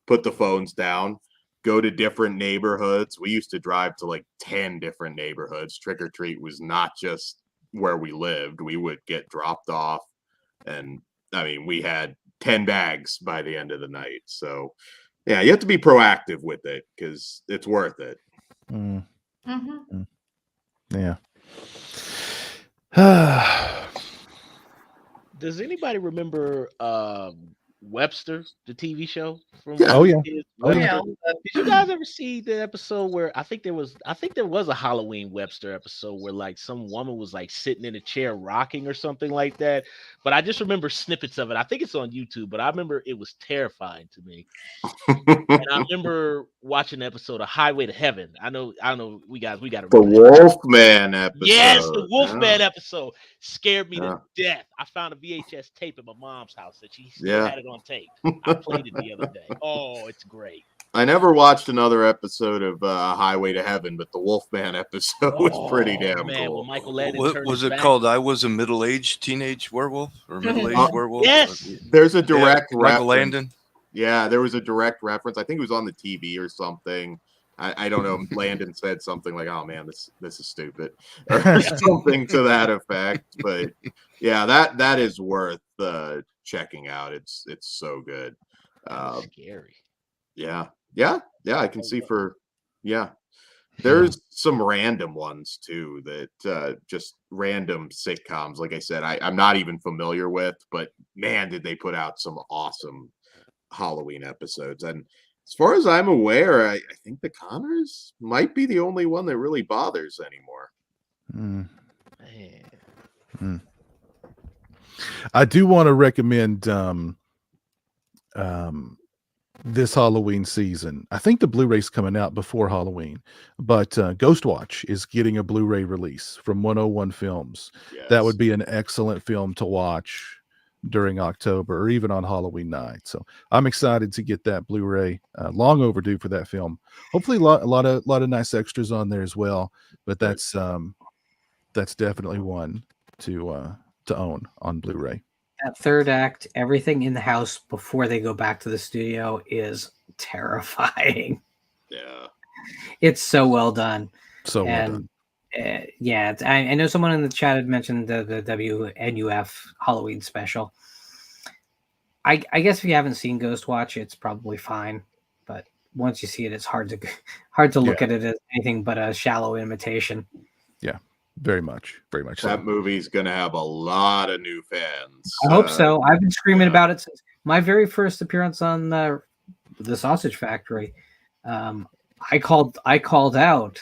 put the phones down, go to different neighborhoods. We used to drive to like 10 different neighborhoods. Trick or treat was not just where we lived. We would get dropped off, and I mean, we had 10 bags by the end of the night. So yeah, you have to be proactive with it because it's worth it. Yeah. Does anybody remember Webster, the TV show? From Oh yeah. Did you guys ever see the episode where I think there was a Halloween Webster episode where like some woman was like sitting in a chair rocking or something like that? But I just remember snippets of it. I think it's on YouTube, but I remember it was terrifying to me. And I remember watching an episode of Highway to Heaven. I know we got to the Wolfman episode. Yes, the Wolfman episode scared me to death. I found a VHS tape at my mom's house that she still had it on tape. I played it the other day. Oh, it's great. I never watched another episode of Highway to Heaven, but the Wolfman episode was pretty damn cool. Well, Michael Landon What was it called? I Was a Middle-Aged Teenage Werewolf or Middle-Aged Werewolf? Yes. There's a direct reference. Michael Landon. Yeah, there was a direct reference. I think it was on the TV or something. I don't know. Landon said something like, "Oh man, this is stupid," or something to that effect. But yeah, that is worth checking out. It's so good. Scary. Yeah, I can see there's some random ones too that just random sitcoms, like I said, I'm not even familiar with, but man, did they put out some awesome Halloween episodes. And as far as I'm aware, I think the Connors might be the only one that really bothers anymore. I do want to recommend this Halloween season. I think the Blu-ray's coming out before Halloween, but Ghostwatch is getting a Blu-ray release from 101 Films. Yes. That would be an excellent film to watch during October or even on Halloween night. So I'm excited to get that Blu-ray. Long overdue for that film. Hopefully a lot of nice extras on there as well. But that's definitely one to own on Blu-ray. That third act, everything in the house before they go back to the studio is terrifying. Yeah, it's so well done. So well done. I know someone in the chat had mentioned the WNUF Halloween special. I guess if you haven't seen Ghostwatch, it's probably fine. But once you see it, it's hard to look at it as anything but a shallow imitation. Yeah, very much. That movie's gonna have a lot of new fans. I hope so. I've been screaming about it since my very first appearance on the Sausage Factory. I called out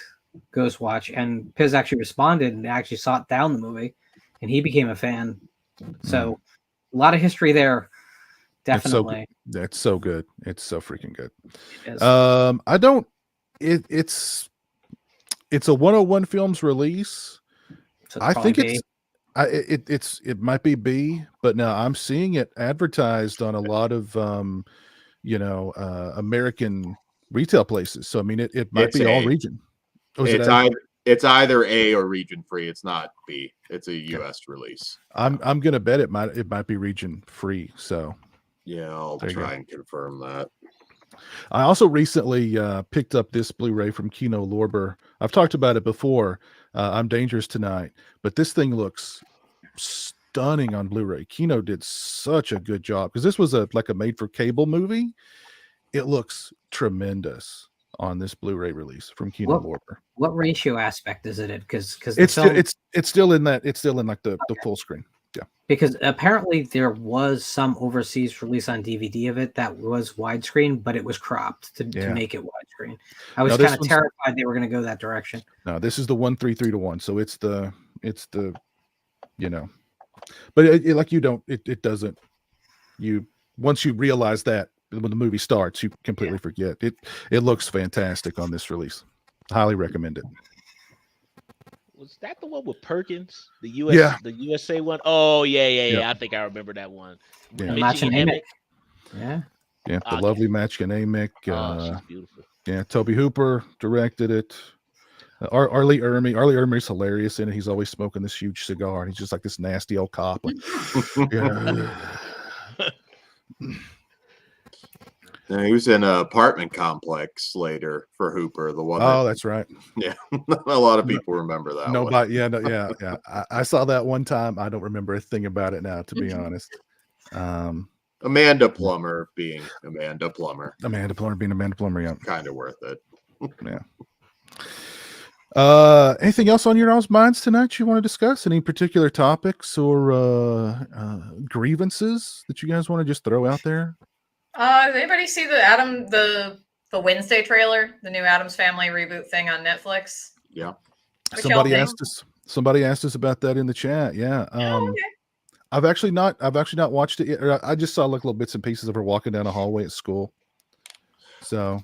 Ghostwatch, and Piz actually responded and actually sought down the movie, and he became a fan. So a lot of history there, definitely. That's so good. It's so freaking good. It is. It's a 101 Films release. So I think it might be B, but now I'm seeing it advertised on a lot of American retail places. So I mean, it might be all region. Oh, it's either A or region free. It's not B. It's a US release. I'm gonna bet it might be region free. So yeah, I'll try and confirm that. I also recently picked up this Blu-ray from Kino Lorber. I've talked about it before. I'm Dangerous Tonight, but this thing looks stunning on Blu-ray. Kino did such a good job because this was like a made-for-cable movie. It looks tremendous on this Blu-ray release from Kino Lorber. What ratio aspect is it in? Because it's still in like the full screen. Yeah. Because apparently there was some overseas release on DVD of it that was widescreen, but it was cropped to make it widescreen. I was kind of terrified they were going to go that direction. No, this is the 1:3:3:1, so it's the but it doesn't. Once you realize that when the movie starts, you completely forget it. It looks fantastic on this release. Highly recommend it. Was that the one with Perkins? The USA one? Oh yeah. I think I remember that one. Yeah. Animatronic. Yeah. Yeah, the lovely Matchkanamic. She's beautiful. Yeah, Toby Hooper directed it. Arlie Ermy is hilarious in it. He's always smoking this huge cigar, and he's just like this nasty old cop. Like, he was in an apartment complex later for Hooper. The one. That's right. Yeah, a lot of people remember that. Nobody. Yeah. I saw that one time. I don't remember a thing about it now, to be honest. Amanda Plummer being Amanda Plummer. Amanda Plummer being Amanda Plummer. Yeah, kind of worth it. Yeah. Anything else on your all's minds tonight you want to discuss? Any particular topics or grievances that you guys want to just throw out there? Did anybody see the Wednesday trailer, the new Addams Family reboot thing on Netflix? Yeah. Somebody asked us about that in the chat. Yeah. Okay. I've actually not watched it yet. I just saw like little bits and pieces of her walking down a hallway at school. So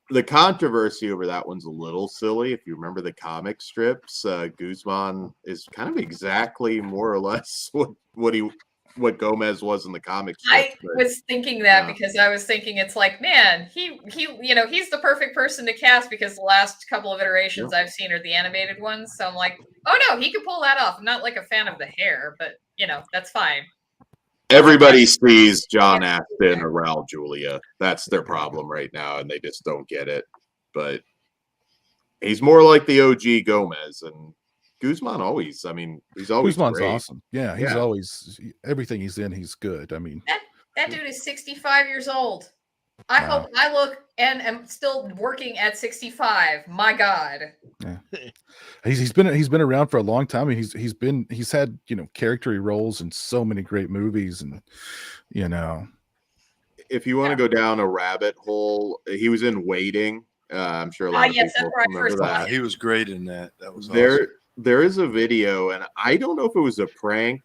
the controversy over that one's a little silly. If you remember the comic strips, Guzman is kind of exactly more or less what Gomez was in the comic strips. I was thinking that because I was thinking it's like, man, he's the perfect person to cast because the last couple of iterations I've seen are the animated ones. So I'm like, oh no, he could pull that off. I'm not like a fan of the hair, but that's fine. Everybody sees John Astin or Raul Julia. That's their problem right now, and they just don't get it. But he's more like the OG Gomez, and Guzman always. I mean, he's always Guzman's great. Awesome. Yeah, he's always everything he's in. He's good. I mean, that dude is 65 years old. I hope I look and am still working at 65. My God. Yeah. He's been around for a long time. And he's had character roles in so many great movies, and if you want to go down a rabbit hole, he was in Waiting. I'm sure a lot of people remember that. He was great in that. That was awesome. There is a video, and I don't know if it was a prank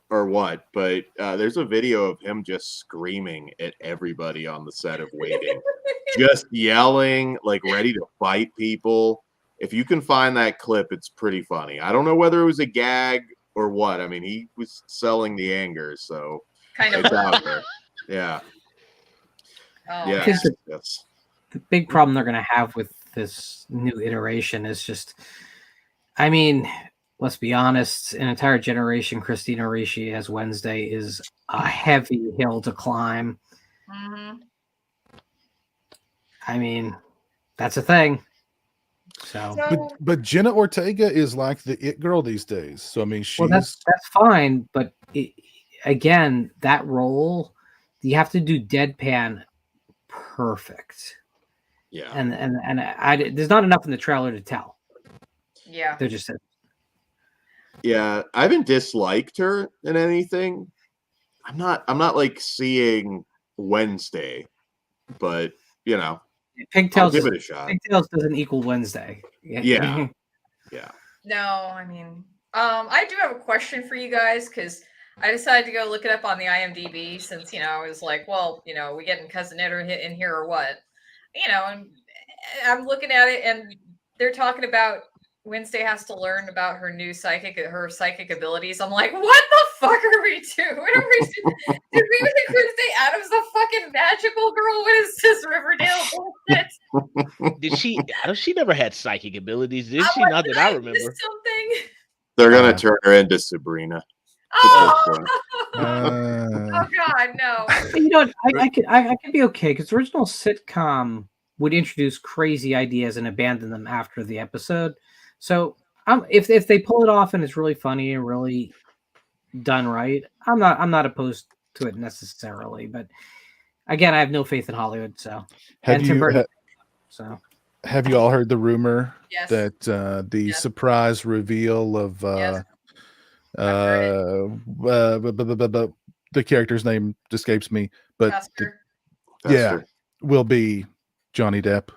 or what, but there's a video of him just screaming at everybody on the set of Waiting, just yelling, like ready to fight people. If you can find that clip, it's pretty funny. I don't know whether it was a gag or what. I mean, he was selling the anger, so it's out there. Yeah. Oh, yeah. Yes. The big problem they're going to have with this new iteration is just, I mean, let's be honest, an entire generation Christina Ricci as Wednesday is a heavy hill to climb. Mm-hmm. I mean, that's a thing. But Jenna Ortega is like the it girl these days. So I mean, that's fine. But again, that role, you have to do deadpan perfect. Yeah, and I there's not enough in the trailer to tell. Yeah, they're just. Yeah, I haven't disliked her in anything. I'm not like seeing Wednesday, but Pigtails, I'll give it a shot. Pigtails doesn't equal Wednesday. Yeah. Yeah. No, I mean, I do have a question for you guys because I decided to go look it up on the IMDb since I was like, well, we getting Cousin Ed in here or what? And I'm looking at it and they're talking about Wednesday has to learn about her psychic abilities. I'm like, what the fuck are we doing? What are we doing? Did we make Wednesday Addams the fucking magical girl? What is this Riverdale bullshit? She never had psychic abilities, did she? Not that I remember. Something. They're gonna turn her into Sabrina. Oh God, no. I could be okay because the original sitcom would introduce crazy ideas and abandon them after the episode. So if they pull it off and it's really funny and really done right, I'm not opposed to it necessarily. But again, I have no faith in Hollywood. So Have Tim you Burton. So have you all heard the rumor Yes. that the Yes. surprise reveal of Yes. the character's name escapes me, but Pastor, yeah, will be Johnny Depp?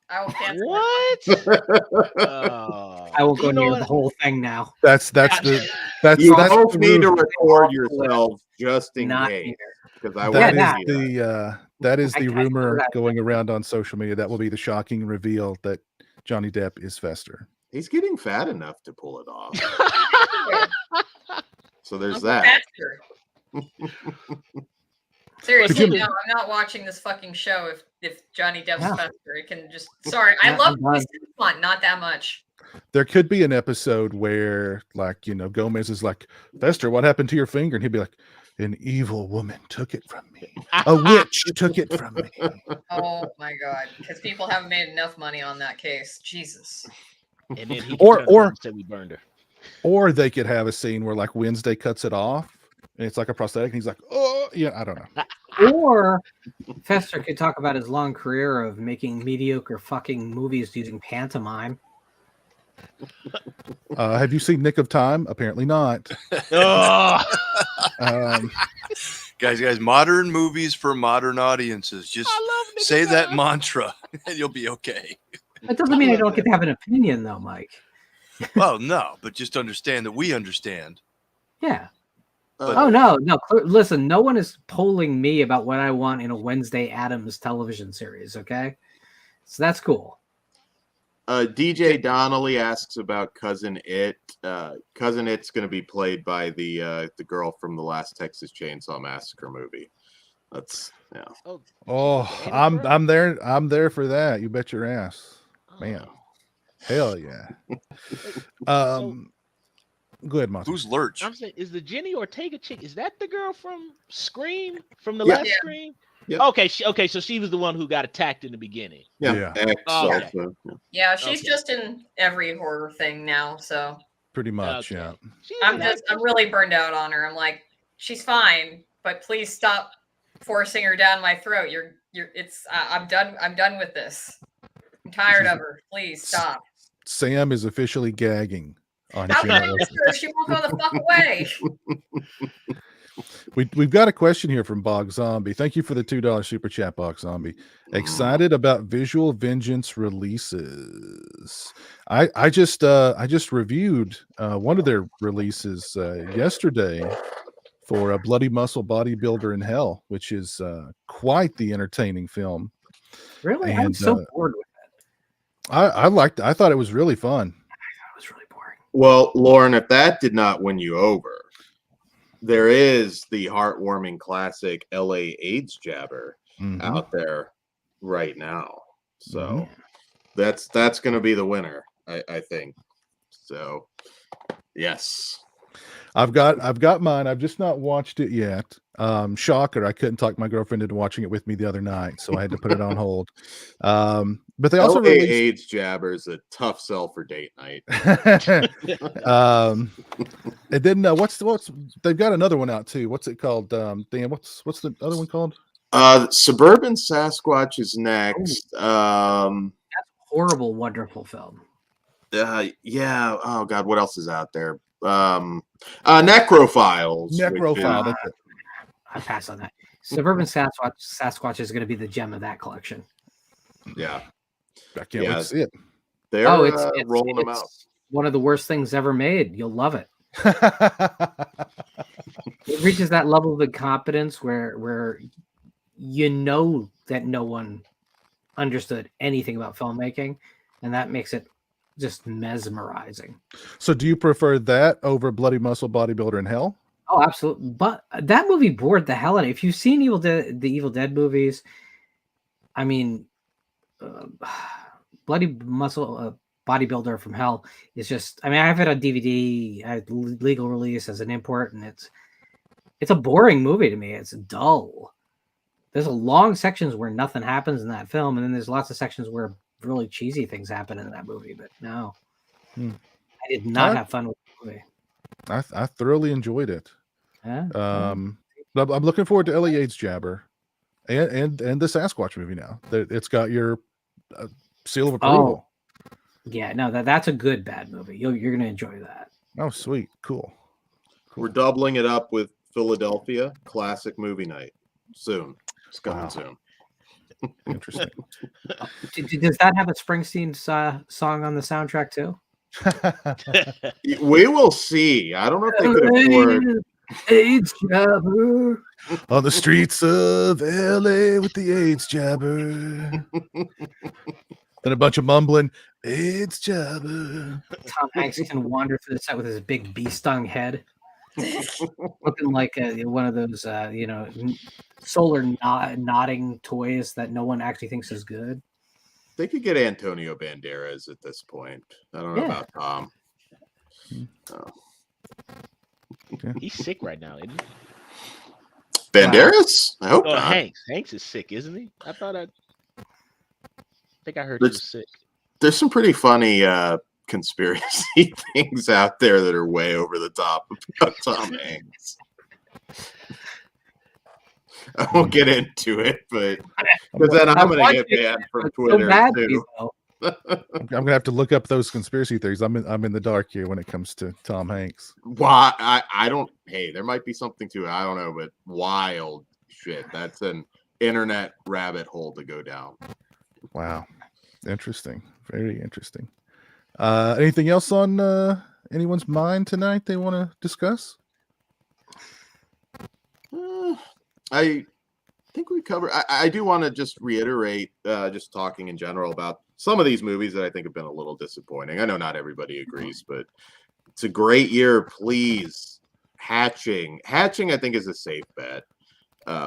I will cancel. What? I won't go You know near what? the whole thing now. That's Yeah. You that's both the need to rumor. record yourselves just in Not case, here. because I That want is to see that. that is I the covered rumor that. going around on social media. That will be the shocking reveal that Johnny Depp is Fester. He's getting fat enough to pull it off. So there's Uncle that. Pastor. Seriously, Jimmy- no, I'm not watching this fucking show if Johnny Depp's Yeah. Fester. It can just sorry. I Yeah, love I'm done. fun, not that much. There could be an episode where, like, Gomez is like, Fester, what happened to your finger? And he'd be like, an evil woman took it from me. A witch took it from me. Oh my god, because people haven't made enough money on that case. Jesus. And then he Or- turned around and said we burned her. Or they could have a scene where, like, Wednesday cuts it off and it's like a prosthetic and he's like, oh, yeah, I don't know. Or Fester could talk about his long career of making mediocre fucking movies using pantomime. Have you seen Nick of Time? Apparently not. Oh, Guys, modern movies for modern audiences. Just say that mantra and you'll be okay. That doesn't mean I don't get to have an opinion, though, Mike. Well, no, but just understand that we understand. Yeah. But- Oh no. Listen, no one is polling me about what I want in a Wednesday Addams television series. Okay, so that's cool. DJ Donnelly asks about Cousin It. Cousin It's going to be played by the girl from the last Texas Chainsaw Massacre movie. That's Oh, I'm there for that. You bet your ass, man. Hell yeah. Go ahead, Monty. Who's Lurch? I'm saying, is the Jenny Ortega chick? Is that the girl from Scream? From the Yeah. last Yeah. Scream? Yep. Okay. So she was the one who got attacked in the beginning. Yeah. X Oh, okay. also. Yeah, she's Okay. just in every horror thing now, so Pretty much, Okay. yeah. She's I'm an really burned out on her. I'm like, she's fine, but please stop forcing her down my throat. I'm done with this. I'm tired of her. Please stop. Sam is officially gagging on How can I Jenny. miss her? She won't go the fuck away. We've got a question here from Bog Zombie. Thank you for the $2 super chat, Bog Zombie. Excited about Visual Vengeance releases. I just reviewed one of their releases yesterday for a Bloody Muscle Bodybuilder in Hell, which is quite the entertaining film. Really, I'm And, so bored with it. I thought it was really fun. That was really boring. Well, Lauren, if that did not win you over, there is the heartwarming classic LA AIDS Jabber Mhm. out there right now. So Mhm. that's going to be the winner, I think. So, yes. I've got mine. I've just not watched it yet. Shocker, I couldn't talk my girlfriend into watching it with me the other night, so I had to put it on hold. But they also LA released AIDS Jabber is a tough sell for date night. and then what's they've got another one out too. What's it called? Dan, what's the other one called? Suburban Sasquatch is next. Horrible, wonderful film. Yeah. Oh God, what else is out there? Necrophiles. Necrophile. That's it. I pass on that. Suburban Sasquatch is going to be the gem of that collection. Yeah. I can't wait to see it. They're rolling them out. One of the worst things ever made. You'll love it. It reaches that level of incompetence where you know that no one understood anything about filmmaking, and that makes it just mesmerizing. So do you prefer that over Bloody Muscle Bodybuilder in Hell? Oh, absolutely. But that movie bored the hell out of me. If you've seen the Evil Dead movies, I mean, Bloody Muscle Bodybuilder from Hell is just, I mean, I have it on DVD, I have legal release as an import, and it's a boring movie to me. It's dull. There's a long sections where nothing happens in that film, and then there's lots of sections where really cheesy things happen in that movie. But no, I did not have fun with the movie. I thoroughly enjoyed it. Yeah. But I'm looking forward to Ellie Yates Jabber and the Sasquatch movie now. That it's got your seal of approval. Yeah, no, that's a good bad movie. You're gonna enjoy that. Oh, sweet, cool. We're doubling it up with Philadelphia Classic Movie Night soon. It's coming soon. Interesting. Does that have a Springsteen song on the soundtrack too? We will see. I don't know if they could afford AIDS jabber on the streets of LA with the AIDS jabber. Then a bunch of mumbling, AIDS jabber. Tom Hanks can wander through the set with his big bee stung head, looking like one of those solar nodding toys that no one actually thinks is good. They could get Antonio Banderas at this point. I don't know about Tom. Oh. He's sick right now, isn't he? Banderas? I hope not. Hanks is sick, isn't he? I think I heard he was sick. There's some pretty funny conspiracy things out there that are way over the top about Tom Hanks. I won't get into it, but then I'm going to get banned from Twitter too. I'm gonna have to look up those conspiracy theories. I'm in the dark here when it comes to Tom Hanks. Why? I don't. Hey, there might be something to it. I don't know, but wild shit. That's an internet rabbit hole to go down. Wow, interesting. Very interesting. Anything else on anyone's mind tonight they want to discuss? I think we covered. I do want to just reiterate, just talking in general about some of these movies that I think have been a little disappointing. I know not everybody agrees, but it's a great year. Please, Hatching, I think is a safe bet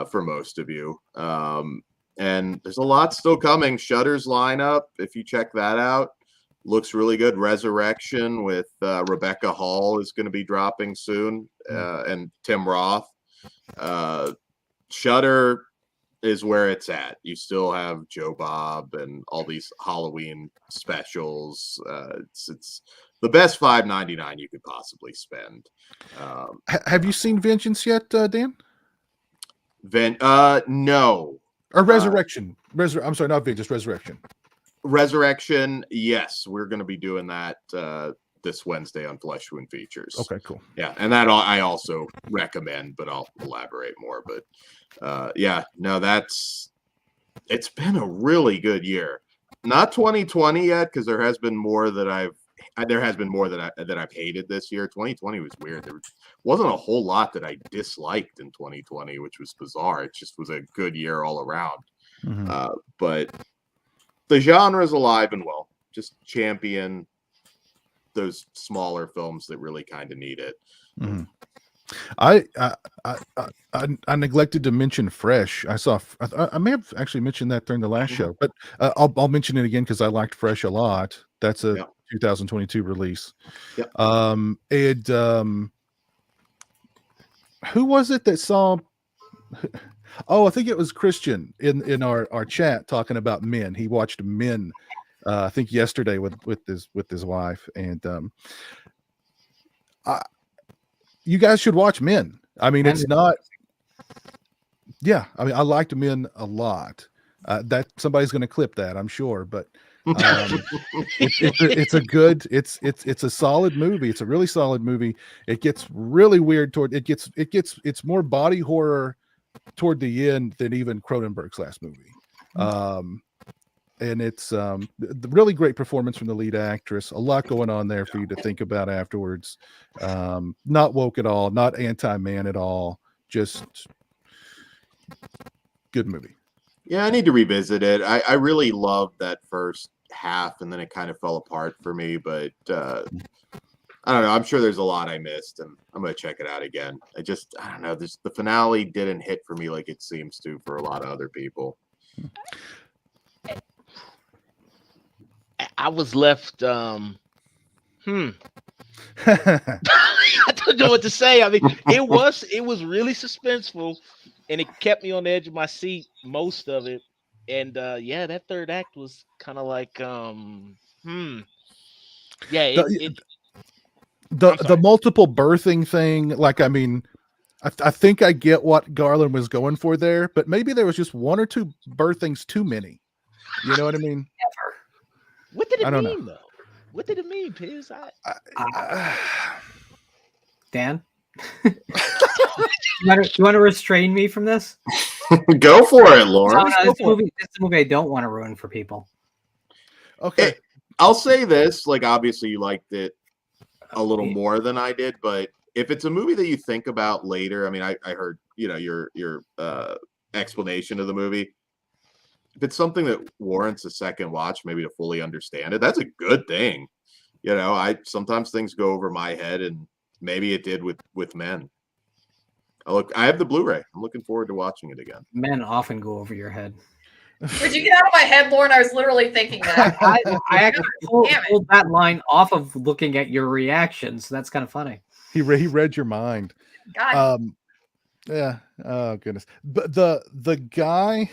for most of you. And there's a lot still coming. Shudder's lineup, if you check that out, looks really good. Resurrection with Rebecca Hall is going to be dropping soon, and Tim Roth. Shudder is where it's at. You still have Joe Bob and all these Halloween specials. It's the best $5.99 you could possibly spend. Have you seen Vengeance yet, Dan? No. Or Resurrection. I'm sorry, not Vengeance, Resurrection. Resurrection, yes. We're going to be doing that this Wednesday on Flesh Wound Features. Okay, cool. Yeah, and that I also recommend, but I'll elaborate more. But it's been a really good year. Not 2020 yet, because there has been more that I've hated this year. 2020 was weird. There wasn't a whole lot that I disliked in 2020, which was bizarre. It just was a good year all around. Mm-hmm. But the genre is alive and well. Just champion those smaller films that really kind of need it. Mm-hmm. I neglected to mention Fresh. I may have actually mentioned that during the last show, but I'll mention it again because I liked Fresh a lot. That's a 2022 release. Yep. Who was it that saw? Oh, I think it was Christian in our chat talking about Men. He watched Men, I think yesterday with his wife, and you guys should watch Men. I mean, it's not. Yeah, I mean, I liked Men a lot. That somebody's going to clip that, I'm sure, but it's a solid movie. It's a really solid movie. It gets really weird it's more body horror toward the end than even Cronenberg's last movie. And it's the really great performance from the lead actress. A lot going on there for you to think about afterwards. Not woke at all, not anti-man at all. Just good movie. Yeah, I need to revisit it. I really loved that first half, and then it kind of fell apart for me. But I don't know. I'm sure there's a lot I missed, and I'm going to check it out again. I don't know. The finale didn't hit for me like it seems to for a lot of other people. I was left. I don't know what to say. I mean, it was really suspenseful, and it kept me on the edge of my seat most of it. And that third act was kind of like, the multiple birthing thing. Like, I mean, I think I get what Garland was going for there, but maybe there was just one or two birthings too many. You know what I mean? Ever. What did it I don't mean know. though? What did it mean, Piz? Dan, you want to restrain me from this? Go for it, No, Lawrence. no, this is a movie I don't want to ruin for people. Okay. I'll say this, like, obviously you liked it a little more than I did, but if it's a movie that you think about later, I mean, I heard, your explanation of the movie. If it's something that warrants a second watch, maybe to fully understand it, that's a good thing. I sometimes things go over my head, and maybe it did with Men. I have the Blu-ray. I'm looking forward to watching it again. Men often go over your head. Would you get out of my head, Lauren? I was literally thinking that. I actually pulled that line off of looking at your reactions. So that's kind of funny. He read your mind. God. Yeah. Oh goodness. But the guy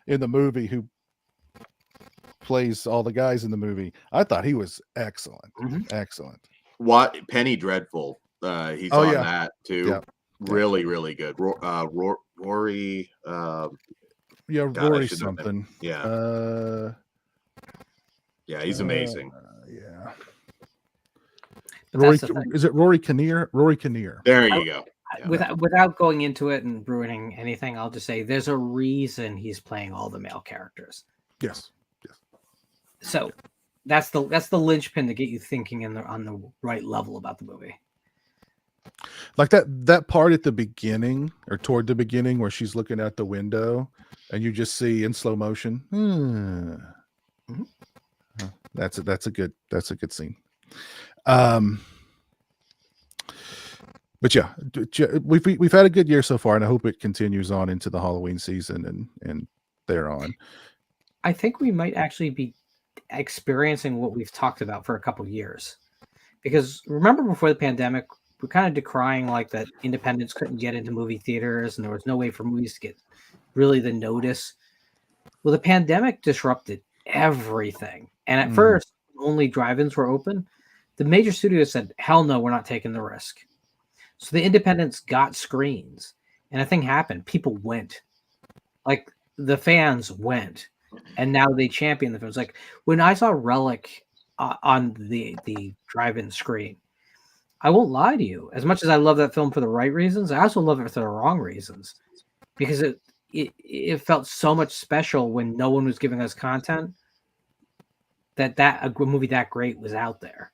in the movie who plays all the guys in the movie, I thought he was excellent. Mm-hmm. Excellent. What Penny Dreadful? He's on that too. Yeah. Really, really good. Rory. Yeah, God, Rory something. Yeah. Yeah, he's amazing. Yeah. Rory, is it Rory Kinnear? Rory Kinnear. There you go. Yeah. Without going into it and ruining anything, I'll just say there's a reason he's playing all the male characters. Yes. So that's the linchpin to get you thinking on the right level about the movie. Like that part at the beginning or toward the beginning where she's looking out the window and you just see in slow motion. Mm-hmm. That's a good scene. But yeah, we've had a good year so far, and I hope it continues on into the Halloween season and thereon. I think we might actually be experiencing what we've talked about for a couple of years, because remember before the pandemic, we're kind of decrying like that independents couldn't get into movie theaters and there was no way for movies to get really the notice. Well, the pandemic disrupted everything, and at first only drive-ins were open. The major studios said, hell no, we're not taking the risk. So the independents got screens, and a thing happened. People went. Like, the fans went, and now they champion the films. Like, when I saw Relic on the drive-in screen, I won't lie to you. As much as I love that film for the right reasons, I also love it for the wrong reasons. Because it felt so much special when no one was giving us content that a movie that great was out there.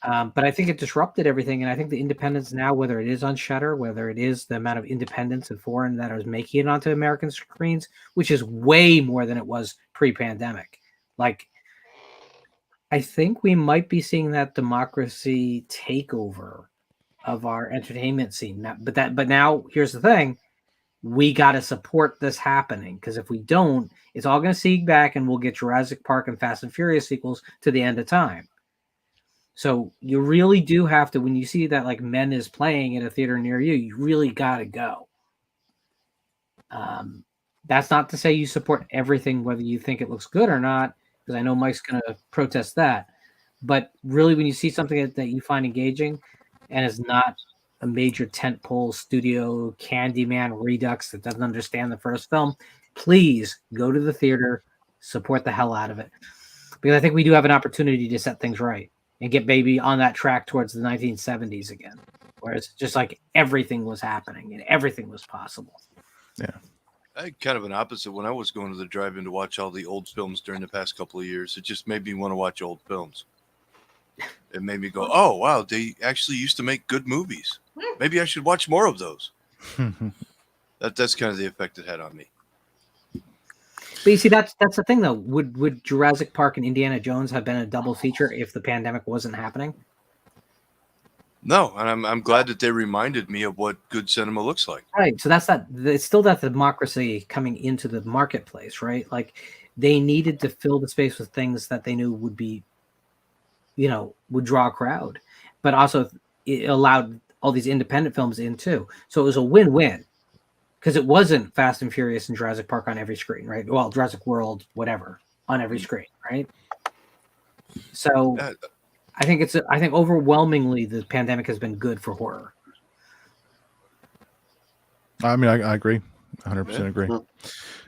But I think it disrupted everything, and I think the independents now, whether it is on Shudder, whether it is the amount of independents and foreign that is making it onto American screens, which is way more than it was pre-pandemic. Like, I think we might be seeing that democracy takeover of our entertainment scene. But now here's the thing: we got to support this happening, because if we don't, it's all going to seek back, and we'll get Jurassic Park and Fast and Furious sequels to the end of time. So you really do have to, when you see that like Men is playing at a theater near you, you really got to go. That's not to say you support everything, whether you think it looks good or not, because I know Mike's going to protest that. But really, when you see something that you find engaging and is not a major tentpole studio Candyman Redux that doesn't understand the first film, please go to the theater, support the hell out of it. Because I think we do have an opportunity to set things right and get baby on that track towards the 1970s again, where it's just like everything was happening and everything was possible. Yeah. I had kind of an opposite. When I was going to the drive-in to watch all the old films during the past couple of years, it just made me want to watch old films. It made me go, oh, wow, they actually used to make good movies. Maybe I should watch more of those. That's kind of the effect it had on me. But you see, that's the thing, though. Would Jurassic Park and Indiana Jones have been a double feature if the pandemic wasn't happening? No, and I'm glad that they reminded me of what good cinema looks like. Right. So it's still that democracy coming into the marketplace, right? Like, they needed to fill the space with things that they knew would be, would draw a crowd, but also it allowed all these independent films in too. So it was a win-win. Because it wasn't Fast and Furious and Jurassic Park on every screen, right? Well, Jurassic World, whatever, on every screen, right? So I think overwhelmingly the pandemic has been good for horror. I mean, I agree. 100% agree.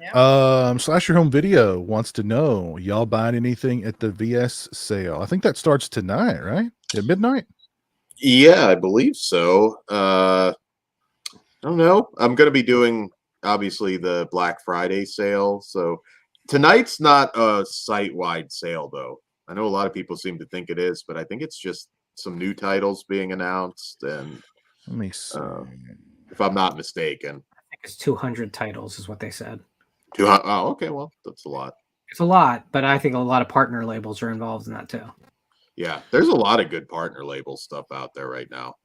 Yeah. Slasher Home Video wants to know, y'all buying anything at the VS sale? I think that starts tonight, right? At midnight? Yeah, I believe so. I don't know. I'm going to be doing, obviously, the Black Friday sale. So tonight's not a site-wide sale, though. I know a lot of people seem to think it is, but I think it's just some new titles being announced. And Let me see. If I'm not mistaken. I think it's 200 titles is what they said. 200. Oh, okay. Well, that's a lot. It's a lot, but I think a lot of partner labels are involved in that too. Yeah, there's a lot of good partner label stuff out there right now.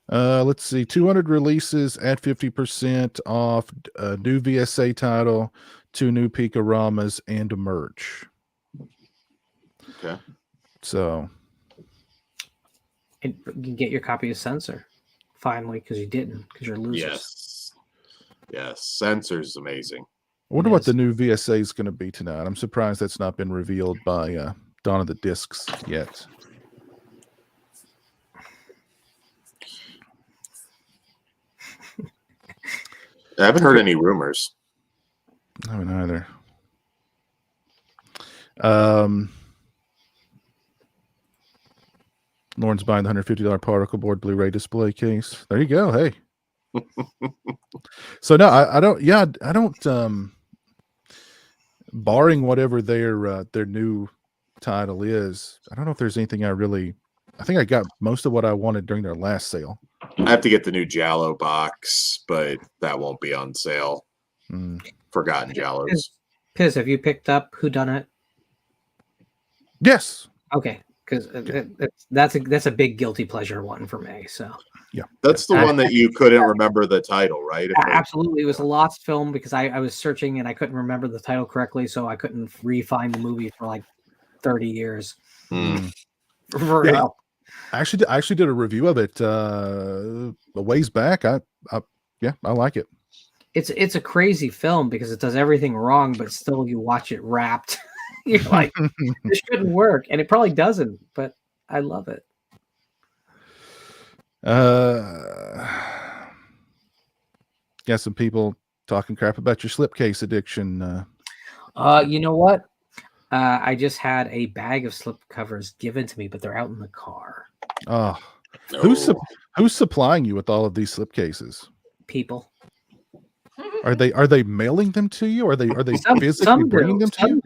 Let's see. 200 releases at 50% off, a new VSA title, 2 new Pika-Ramas, and a merch. Okay. So. And you can get your copy of Censor finally because you didn't, because you're losers. Yes. Yes. Censor's amazing. I wonder what the new VSA is going to be tonight. I'm surprised that's not been revealed by Dawn of the Discs yet. I haven't heard any rumors. I haven't either. Lauren's buying the $150 particle board Blu-ray display case. There you go. Hey. So no, I don't. Yeah, I don't. Barring whatever their new title is, I don't know if there's anything I think I got most of what I wanted during their last sale. I have to get the new Giallo box, but that won't be on sale. Forgotten Giallos. Piz, have you picked up Whodunit? Yes. Okay, because that's a big guilty pleasure one for me. So yeah, that's the one that you couldn't remember the title, right? Absolutely, it was a lost film because I was searching and I couldn't remember the title correctly, so I couldn't re-find the movie for like 30 years. For real. I actually did a review of it a ways back. I like it. It's a crazy film because it does everything wrong, but still you watch it wrapped. You're like, this shouldn't work, and it probably doesn't, but I love it. Got some people talking crap about your slipcase addiction. You know what? I just had a bag of slip covers given to me, but they're out in the car. Oh, who's supplying you with all of these slipcases? People. Are they mailing them to you? Are they physically bringing them to you?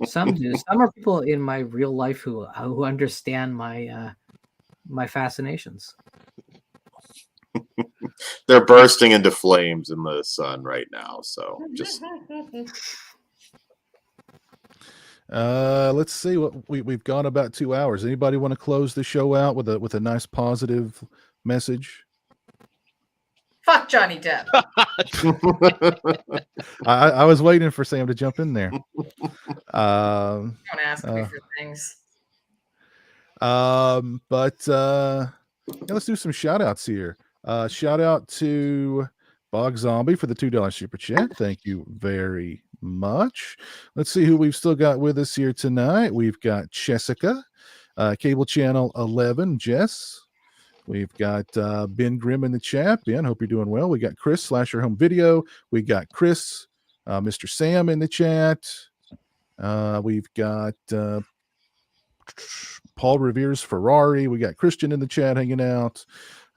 Some do. Some are people in my real life who understand my my fascinations. They're bursting into flames in the sun right now. So just let's see what we've gone about 2 hours. Anybody want to close the show out with a nice positive message? Fuck Johnny Depp. I was waiting for Sam to jump in there. Don't ask me for things. But let's do some shout outs here. Shout out to Bog Zombie for the $2 super chat. Thank you very much. Let's see who we've still got with us here tonight. We've got Jessica, Cable Channel 11, Jess. We've got Ben Grimm in the chat. Ben, hope you're doing well. We got Chris, Slasher Home Video. We got Chris, Mr. Sam in the chat. We've got Paul Revere's Ferrari. We got Christian in the chat hanging out.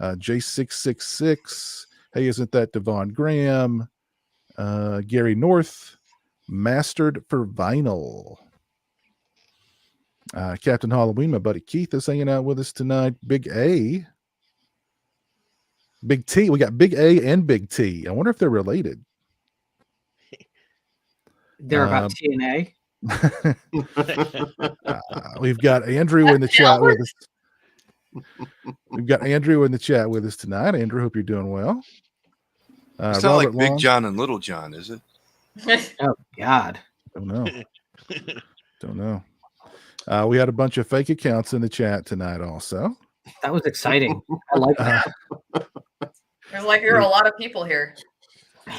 J666. Hey, isn't that Devon Graham? Gary North. Mastered for Vinyl. Captain Halloween, my buddy Keith is hanging out with us tonight. Big A. Big T. We got Big A and Big T. I wonder if they're related. They're about TNA. We've got Andrew in the chat with us. We've got Andrew in the chat with us tonight. Andrew, hope you're doing well. It's not like Big John and Little John, is it? Oh God. Don't know. We had a bunch of fake accounts in the chat tonight also. That was exciting. I like that. There's like there are a lot of people here.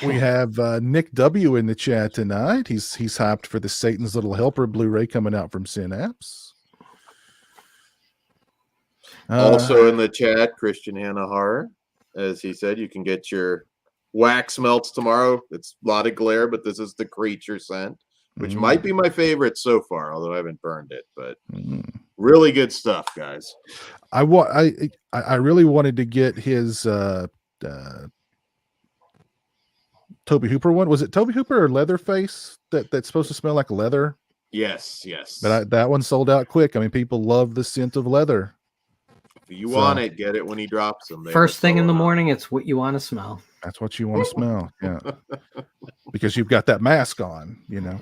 We have Nick W in the chat tonight. He's hyped for the Satan's Little Helper Blu-ray coming out from Synapse. Also in the chat, Christian Hanna, as he said, you can get your wax melts tomorrow. It's a lot of glare, but this is the creature scent, which might be my favorite so far, although I haven't burned it. But really good stuff, guys. I really wanted to get his Toby Hooper one. Was it Toby Hooper or Leatherface that's supposed to smell like leather? Yes. But that one sold out quick. I mean, people love the scent of leather. If you want it, get it when he drops them. First thing in the morning, it's what you want to smell. That's what you want to smell. Yeah. Because you've got that mask on, you know.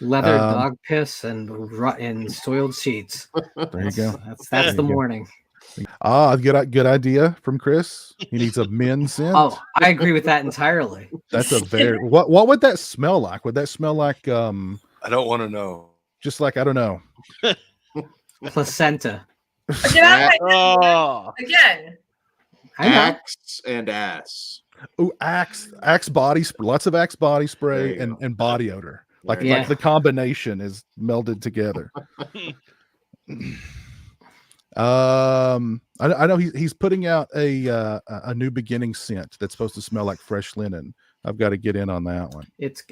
Leather, dog piss, and soiled sheets. There you go. That's the morning. Good idea from Chris. He needs a men's scent. Oh, I agree with that entirely. That's a very what would that smell like? Would that smell like I don't want to know. Just like, I don't know. Placenta. Again. Axe and ass. Oh, Axe body spray. Lots of Axe body spray and body odor. Like the combination is melded together. I know he's putting out a new beginning scent that's supposed to smell like fresh linen. I've got to get in on that one. It's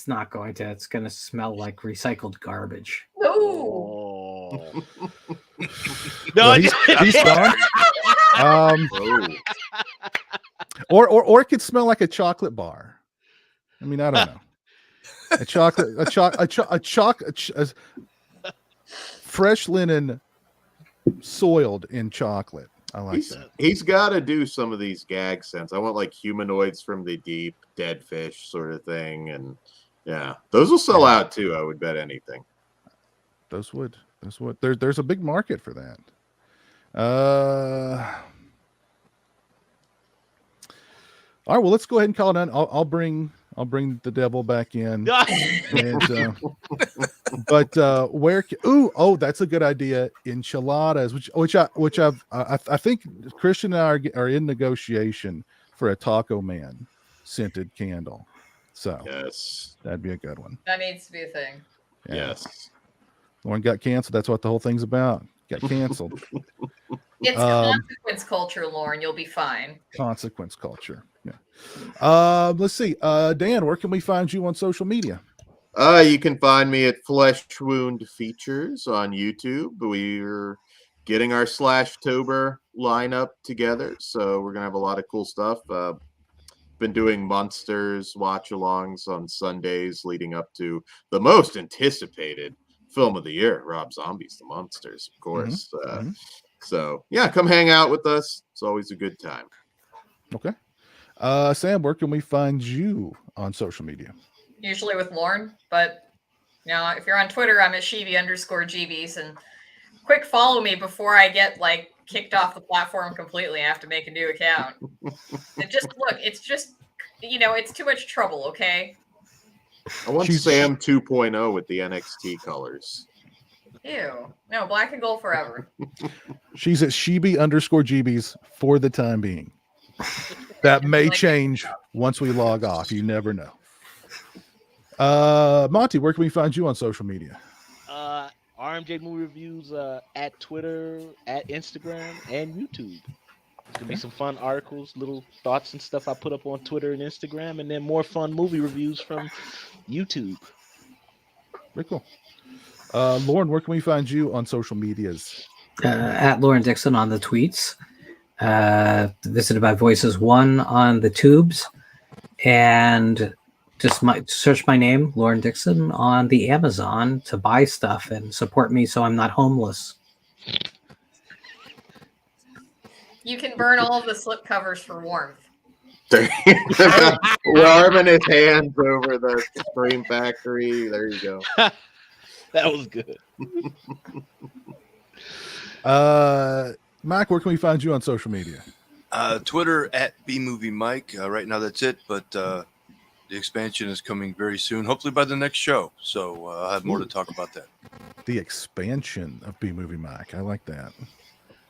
not going to. It's going to smell like recycled garbage. No. No, he's gone. Or it could smell like a chocolate bar. I mean, I don't know. Fresh linen soiled in chocolate. I like that. He's got to do some of these gag scents. I want like humanoids from the deep, dead fish sort of thing, and yeah, those will sell out too. I would bet anything. Those would. There's a big market for that. All right, well, let's go ahead and call it done. I'll bring the devil back in. And, where? That's a good idea. Enchiladas, which I think Christian and I are in negotiation for a Taco Man scented candle. So yes, that'd be a good one. That needs to be a thing. Yeah. Yes. The one got canceled. That's what the whole thing's about. Got canceled. It's consequence culture, Lauren. You'll be fine. Consequence culture. Yeah. Let's see. Dan, where can we find you on social media? You can find me at Flesh Wound Features on YouTube. We're getting our Slashtober lineup together, so we're gonna have a lot of cool stuff. Been doing monsters watch-alongs on Sundays leading up to the most anticipated film of the year, Rob Zombie's The Monsters, of course. So yeah, come hang out with us. It's always a good time. Okay. Sam, where can we find you on social media? Usually with Lauren, but if you're on Twitter, I'm at Shivi_GBs, and quick follow me before I get kicked off the platform completely. I have to make a new account. It's too much trouble. Okay. I want Sam 2.0 with the NXT colors. Ew. No, black and gold forever. She's at Shibi_GBs for the time being. That may change once we log off. You never know. Monty, where can we find you on social media? RMJ Movie Reviews at Twitter, at Instagram, and YouTube. There's going to be some fun articles, little thoughts and stuff I put up on Twitter and Instagram, and then more fun movie reviews from YouTube. Very cool. Lauren, where can we find you on social medias? At Lauren Dixon on the tweets. Visited by Voices1 on the tubes. And just search my name, Lauren Dixon, on the Amazon to buy stuff and support me so I'm not homeless. You can burn all of the slip covers for warmth. Warming his hands over the Scream Factory. There you go. That was good. Mike, where can we find you on social media? Twitter at BMovieMike. Right now, that's it. But the expansion is coming very soon, hopefully by the next show. So I'll have more to talk about that. The expansion of B-Movie Mike. I like that.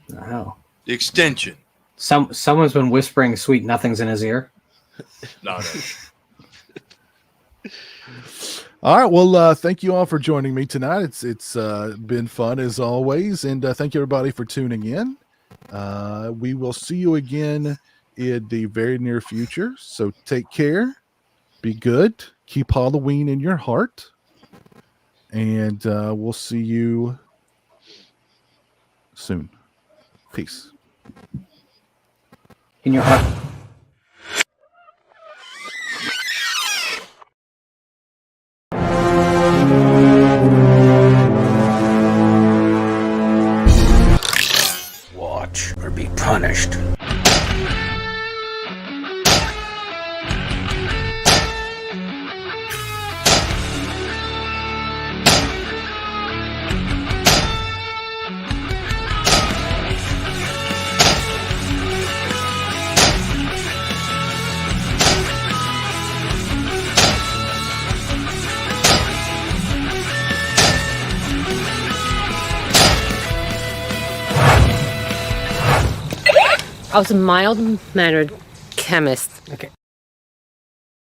Wow. The extension. Someone's been whispering sweet nothings in his ear. No. All right. Well, thank you all for joining me tonight. It's been fun as always, and thank you everybody for tuning in. We will see you again in the very near future. So take care, be good, keep Halloween in your heart, and we'll see you soon. Peace. In your heart. Watch or be punished. I was a mild-mannered chemist. Okay.